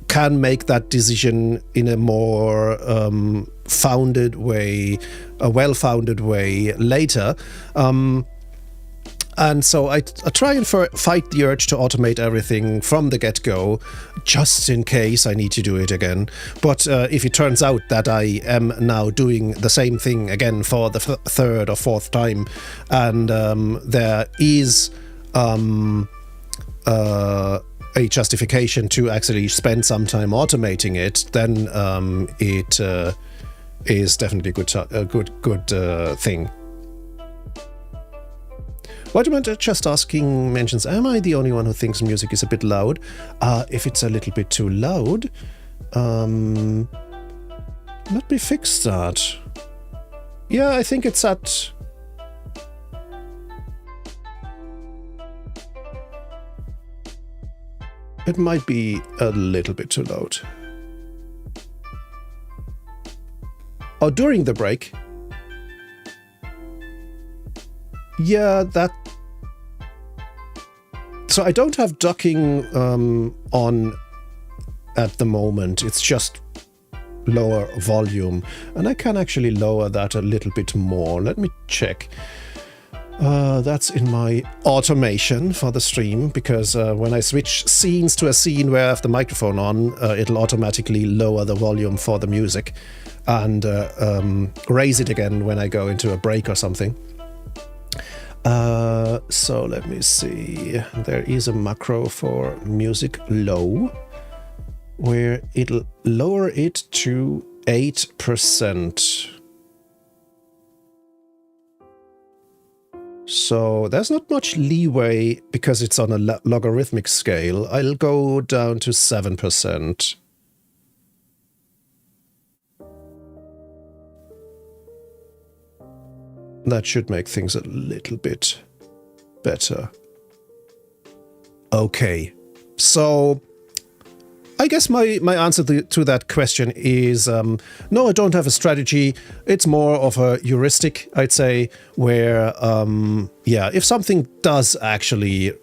can make that decision in a more founded way, a well-founded way later. And so I try and fight the urge to automate everything from the get-go, just in case I need to do it again. But if it turns out that I am now doing the same thing again for the third or fourth time, and there is a justification to actually spend some time automating it, then it is definitely a good thing. Why do you want Just Asking mentions, am I the only one who thinks music is a bit loud? If it's a little bit too loud, let me fix that. Yeah, I think it's at... It might be a little bit too loud. Oh, during the break? Yeah, that... So I don't have ducking on at the moment. It's just lower volume. And I can actually lower that a little bit more. Let me check. That's in my automation for the stream, because when I switch scenes to a scene where I have the microphone on, it'll automatically lower the volume for the music and raise it again when I go into a break or something. So let me see. There is a macro for music low where it'll lower it to 8%. So there's not much leeway because it's on a logarithmic scale. I'll go down to 7%. That should make things a little bit better. Okay, so I guess my answer to that question is no, I don't have a strategy. It's more of a heuristic, I'd say, where, yeah, if something does actually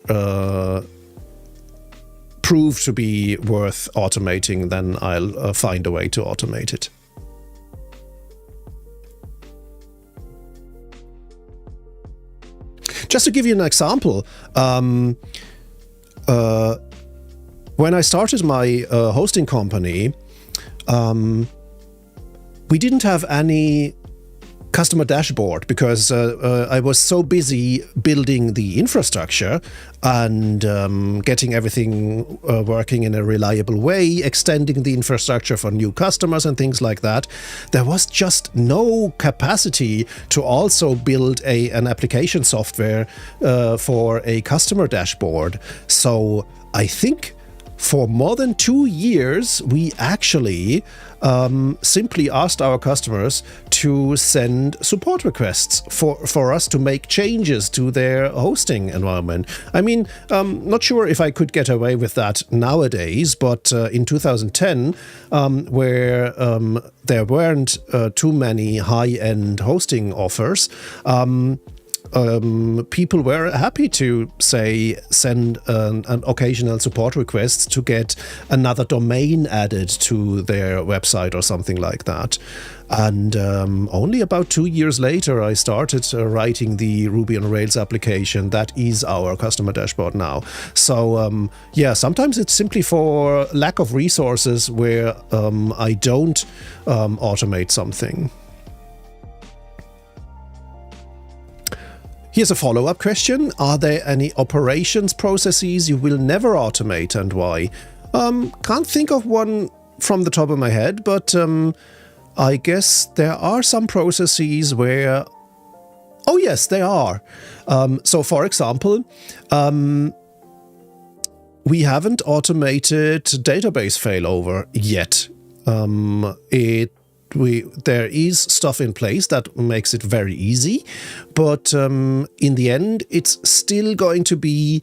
prove to be worth automating, then I'll find a way to automate it. Just to give you an example, when I started my hosting company, we didn't have any customer dashboard because I was so busy building the infrastructure and getting everything working in a reliable way, extending the infrastructure for new customers and things like that. There was just no capacity to also build an application software for a customer dashboard. So I think for more than 2 years, we actually simply asked our customers to send support requests for us to make changes to their hosting environment. I mean, not sure if I could get away with that nowadays, but in 2010, where there weren't too many high-end hosting offers, people were happy to, say, send an occasional support request to get another domain added to their website or something like that. And only about 2 years later, I started writing the Ruby on Rails application that is our customer dashboard now. So yeah, sometimes it's simply for lack of resources where I don't automate something. Here's a follow-up question. Are there any operations processes you will never automate, and why? Can't think of one from the top of my head, but I guess there are some processes where... Oh yes, there are. So for example, we haven't automated database failover yet. There is stuff in place that makes it very easy, but in the end, it's still going to be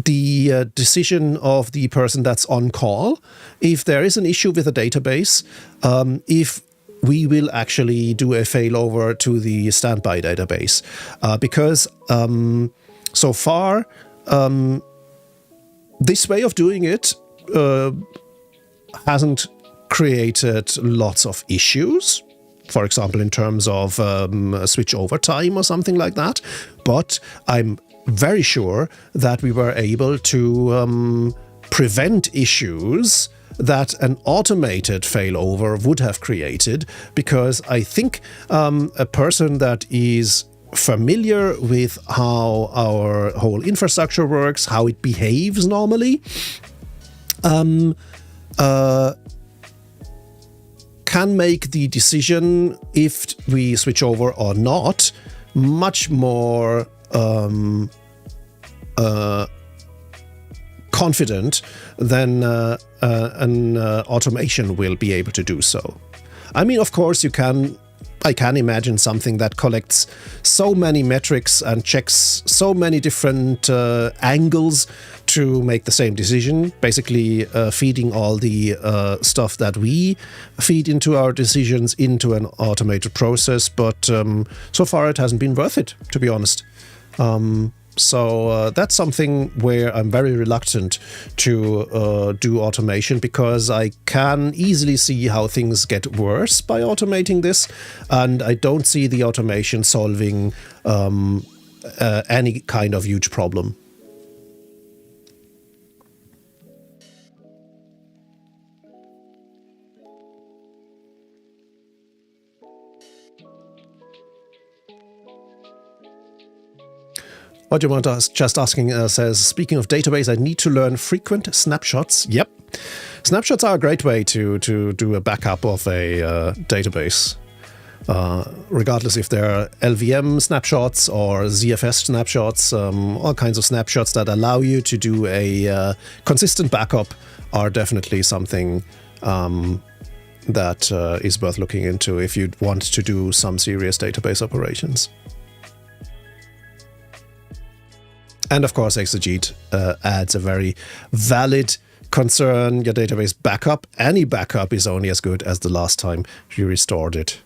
the decision of the person that's on call. If there is an issue with a database, if we will actually do a failover to the standby database, because so far this way of doing it hasn't created lots of issues, for example, in terms of switch over time or something like that. But I'm very sure that we were able to prevent issues that an automated failover would have created, because I think a person that is familiar with how our whole infrastructure works, how it behaves normally, can make the decision if we switch over or not much more confident than an automation will be able to do so. I mean, of course, I can imagine something that collects so many metrics and checks so many different angles to make the same decision, basically feeding all the stuff that we feed into our decisions into an automated process. But so far it hasn't been worth it, to be honest. So that's something where I'm very reluctant to do automation, because I can easily see how things get worse by automating this, and I don't see the automation solving any kind of huge problem. What you want us just asking says, speaking of database, I need to learn frequent snapshots. Yep. Snapshots are a great way to do a backup of a database. Regardless if they're LVM snapshots or ZFS snapshots, all kinds of snapshots that allow you to do a consistent backup are definitely something that is worth looking into if you want to do some serious database operations. And of course, Exegete adds a very valid concern. Your database backup, any backup, is only as good as the last time you restored it.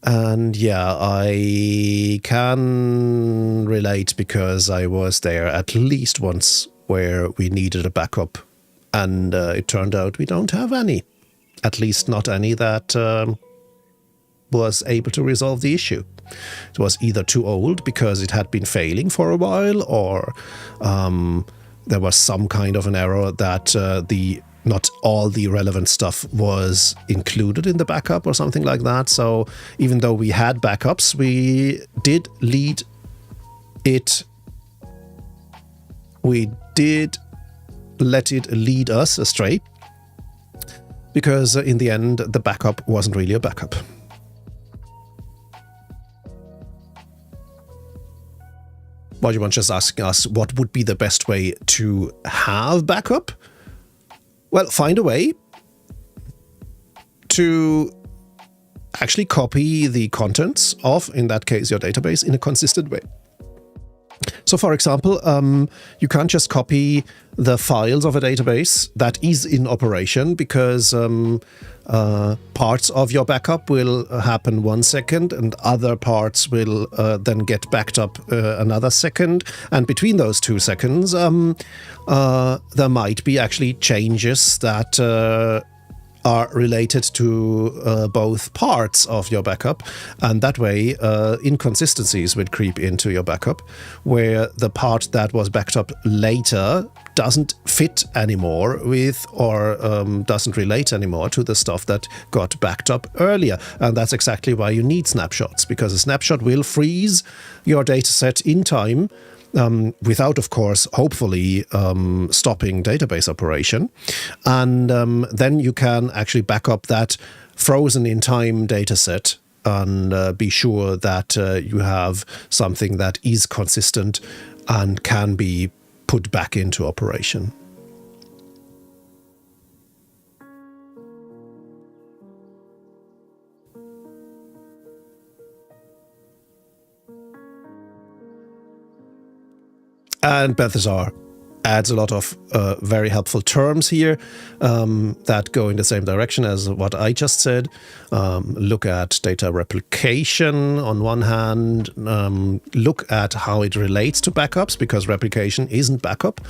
And yeah, I can relate, because I was there at least once where we needed a backup, and it turned out we don't have any. At least not any that was able to resolve the issue. It was either too old because it had been failing for a while, or there was some kind of an error that not all the relevant stuff was included in the backup or something like that. So even though we had backups, we did let it lead us astray, because in the end the backup wasn't really a backup. Well, you want just asking us what would be the best way to have backup? Well, find a way to actually copy the contents of, in that case, your database in a consistent way. So, for example, you can't just copy the files of a database that is in operation because parts of your backup will happen 1 second and other parts will then get backed up another second. And between those 2 seconds, there might be actually changes that are related to both parts of your backup, and that way inconsistencies would creep into your backup, where the part that was backed up later doesn't fit anymore with or doesn't relate anymore to the stuff that got backed up earlier. And that's exactly why you need snapshots, because a snapshot will freeze your dataset in time without, of course, hopefully stopping database operation. And then you can actually back up that frozen in time dataset and be sure that you have something that is consistent and can be put back into operation. And Balthazar adds a lot of very helpful terms here that go in the same direction as what I just said. Look at data replication on one hand, look at how it relates to backups, because replication isn't backup.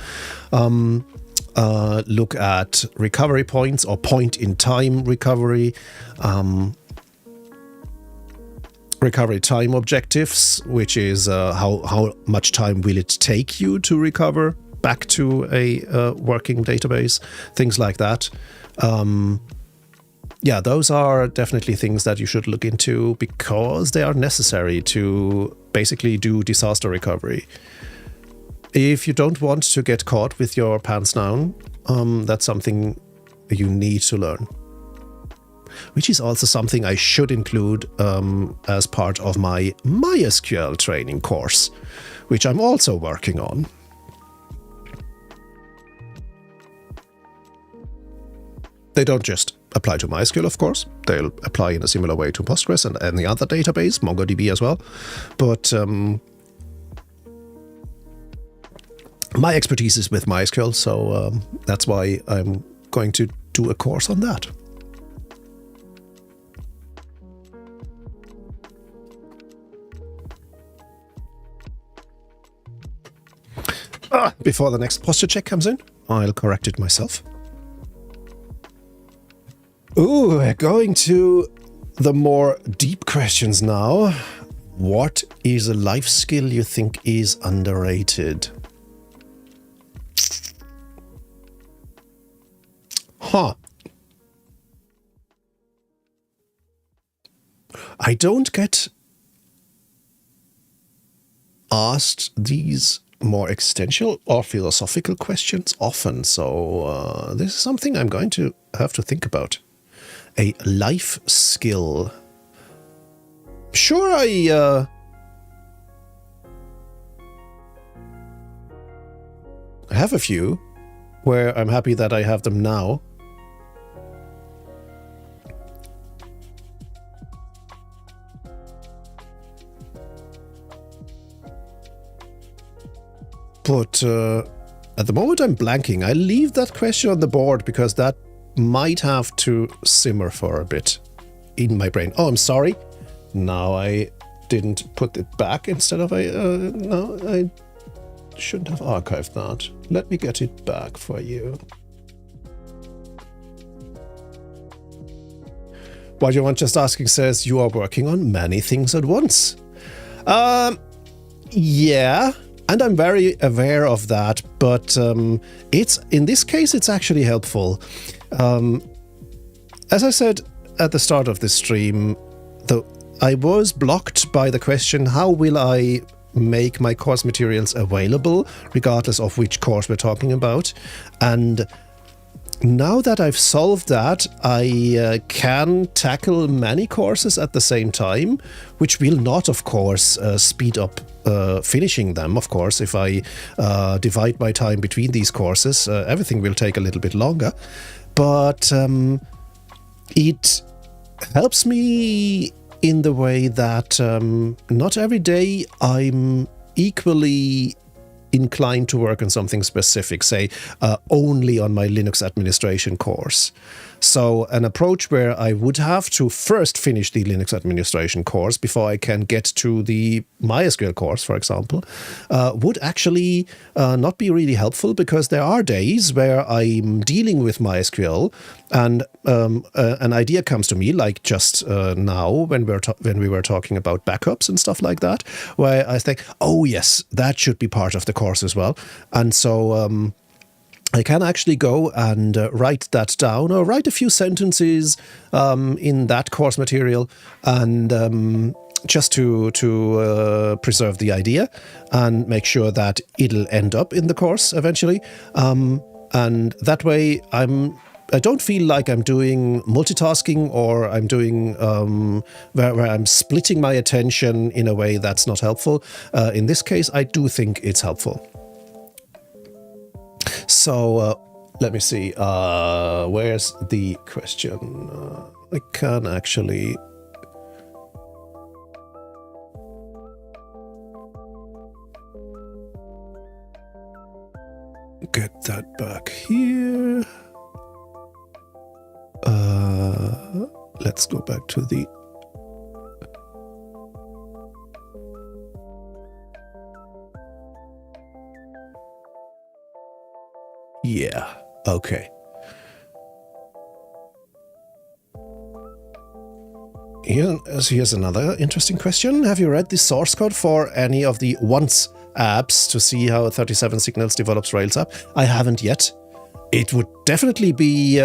Look at recovery points or point-in-time recovery. Recovery time objectives, which is how much time will it take you to recover back to a working database, things like that. Yeah, those are definitely things that you should look into because they are necessary to basically do disaster recovery. If you don't want to get caught with your pants down, that's something you need to learn. Which is also something I should include as part of my MySQL training course, which I'm also working on. They don't just apply to MySQL, of course. They'll apply in a similar way to Postgres and any other database, MongoDB as well. But my expertise is with MySQL, so that's why I'm going to do a course on that. Before the next posture check comes in, I'll correct it myself. Ooh, we're going to the more deep questions now. What is a life skill you think is underrated? Huh. I don't get asked these more existential or philosophical questions often, so this is something I'm going to have to think about. A life skill. Sure, I have a few where I'm happy that I have them now. But at the moment I'm blanking. I leave that question on the board because that might have to simmer for a bit in my brain. Oh, I'm sorry. Now I didn't put it back instead of no, I shouldn't have archived that. Let me get it back for you. What you want just asking says you are working on many things at once. Yeah. And I'm very aware of that, but it's in this case, it's actually helpful. As I said at the start of this stream, I was blocked by the question, how will I make my course materials available, regardless of which course we're talking about? And now that I've solved that, I can tackle many courses at the same time, which will not, of course, speed up finishing them. Of course, if I divide my time between these courses, everything will take a little bit longer. But it helps me in the way that not every day I'm equally inclined to work on something specific, say only on my Linux administration course. So an approach where I would have to first finish the Linux administration course before I can get to the MySQL course, for example, would actually not be really helpful, because there are days where I'm dealing with MySQL and an idea comes to me, like just now when we were talking about backups and stuff like that, where I think, oh yes, that should be part of the course as well. And so I can actually go and write that down, or write a few sentences in that course material, and just to preserve the idea and make sure that it'll end up in the course eventually. And that way I don't feel like I'm doing multitasking, or I'm doing where I'm splitting my attention in a way that's not helpful. In this case, I do think it's helpful. So let me see, where's the question? I can actually get that back here. Let's go back to the okay. Here's another interesting question. Have you read the source code for any of the once apps to see how 37 Signals develops Rails app? I haven't yet. It would definitely be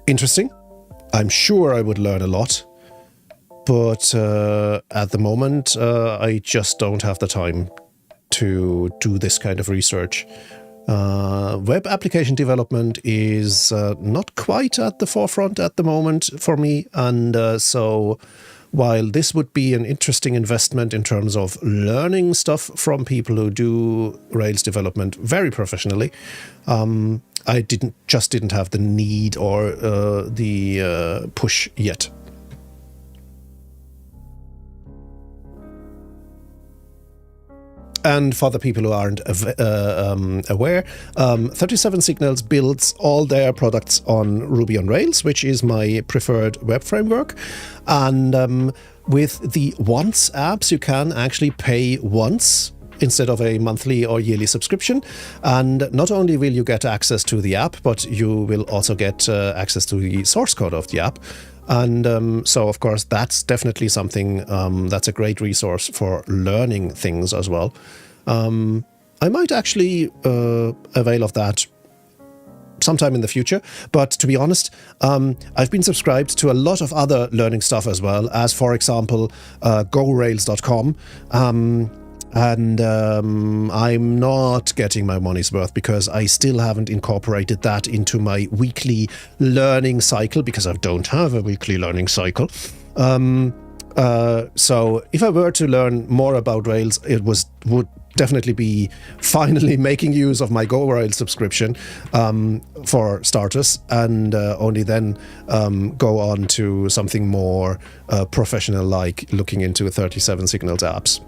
interesting. I'm sure I would learn a lot, but at the moment I just don't have the time to do this kind of research. Web application development is not quite at the forefront at the moment for me, and so while this would be an interesting investment in terms of learning stuff from people who do Rails development very professionally, I didn't have the need or the push yet. And for the people who aren't aware, 37 Signals builds all their products on Ruby on Rails, which is my preferred web framework. And with the once apps, you can actually pay once instead of a monthly or yearly subscription. And not only will you get access to the app, but you will also get access to the source code of the app. And so, of course, that's definitely something that's a great resource for learning things as well. I might actually avail of that sometime in the future, but to be honest, I've been subscribed to a lot of other learning stuff as well, as, for example, gorails.com. And I'm not getting my money's worth because I still haven't incorporated that into my weekly learning cycle, because I don't have a weekly learning cycle. So if I were to learn more about Rails, it would definitely be finally making use of my Go Rails subscription for starters, and only then go on to something more professional, like looking into 37 Signals apps.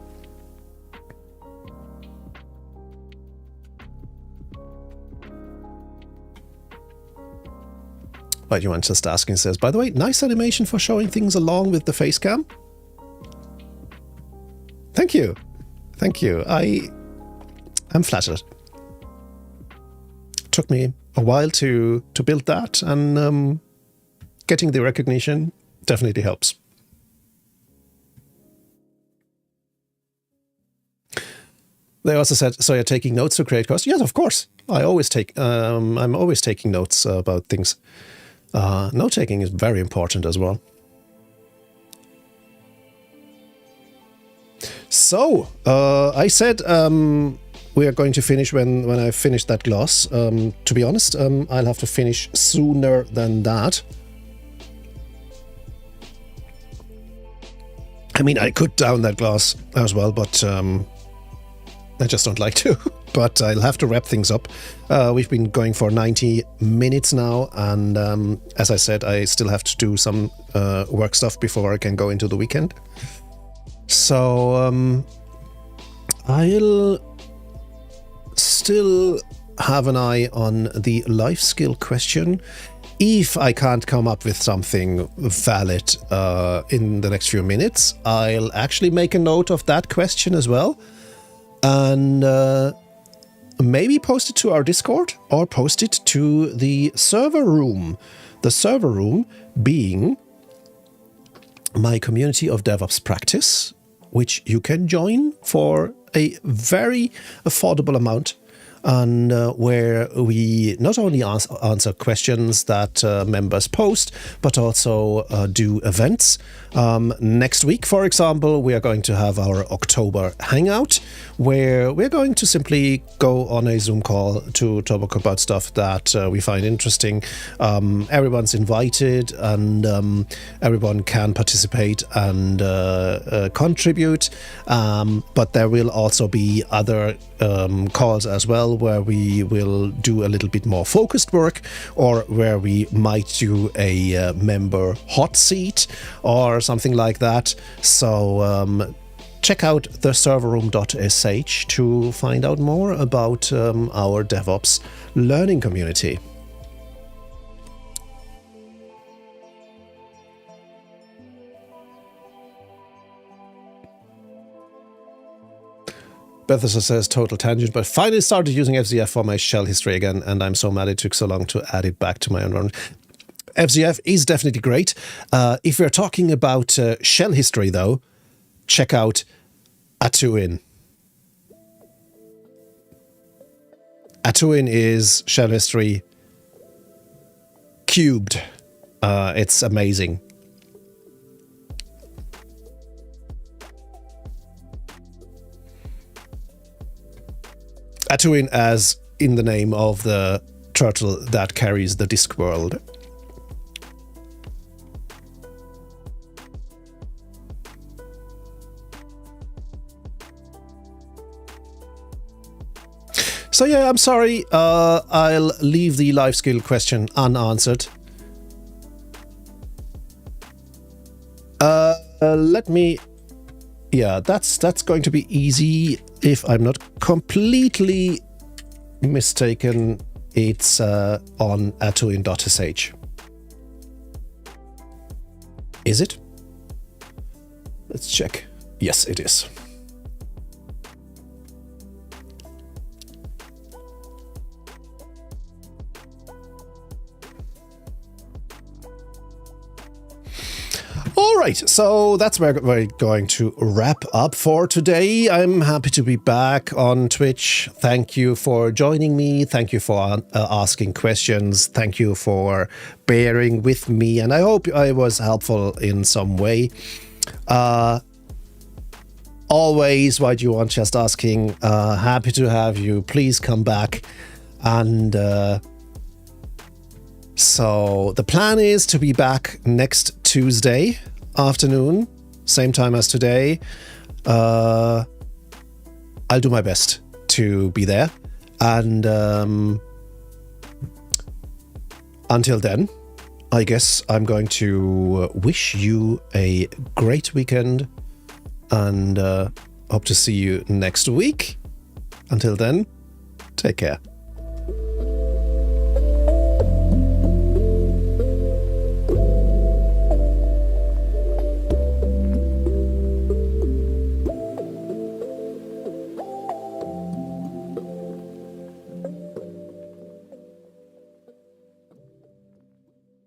But you want just asking, says, by the way, nice animation for showing things along with the face cam. Thank you. Thank you. I'm flattered. It took me a while to build that, and getting the recognition definitely helps. They also said, so you're taking notes to create course? Yes, of course. I always take, I'm always taking notes about things. Note-taking is very important as well. So, I said we are going to finish when I finish that glass. To be honest, I'll have to finish sooner than that. I mean, I could down that glass as well, but I just don't like to. But I'll have to wrap things up. We've been going for 90 minutes now, and as I said, I still have to do some work stuff before I can go into the weekend. So I'll still have an eye on the life skill question. If I can't come up with something valid in the next few minutes, I'll actually make a note of that question as well, and maybe post it to our Discord or post it to the server room. The server room being my community of DevOps practice, which you can join for a very affordable amount, and where we not only answer questions that members post, but also do events. Next week, for example, we are going to have our October Hangout, where we're going to simply go on a Zoom call to talk about stuff that we find interesting. Everyone's invited, and everyone can participate and contribute, but there will also be other calls as well, where we will do a little bit more focused work, or where we might do a member hot seat or something like that. So check out the serverroom.sh to find out more about our DevOps learning community. Bethesda says, total tangent, but finally started using FZF for my shell history again, and I'm so mad it took so long to add it back to my environment. FZF is definitely great. If we're talking about shell history, though, check out Atuin. Atuin is shell history cubed. It's amazing. Atuin, as in the name of the turtle that carries the Discworld. So yeah, I'm sorry, I'll leave the life skill question unanswered. Let me... Yeah, that's going to be easy. If I'm not completely mistaken, it's on atuin.sh. Is it? Let's check. Yes, it is. Alright, so that's where we're going to wrap up for today. I'm happy to be back on Twitch. Thank you for joining me. Thank you for asking questions. Thank you for bearing with me. And I hope I was helpful in some way. Always, why do you want just asking? Happy to have you. Please come back. And so the plan is to be back next Tuesday afternoon, same time as today. I'll do my best to be there. And until then, I guess I'm going to wish you a great weekend and hope to see you next week. Until then, take care.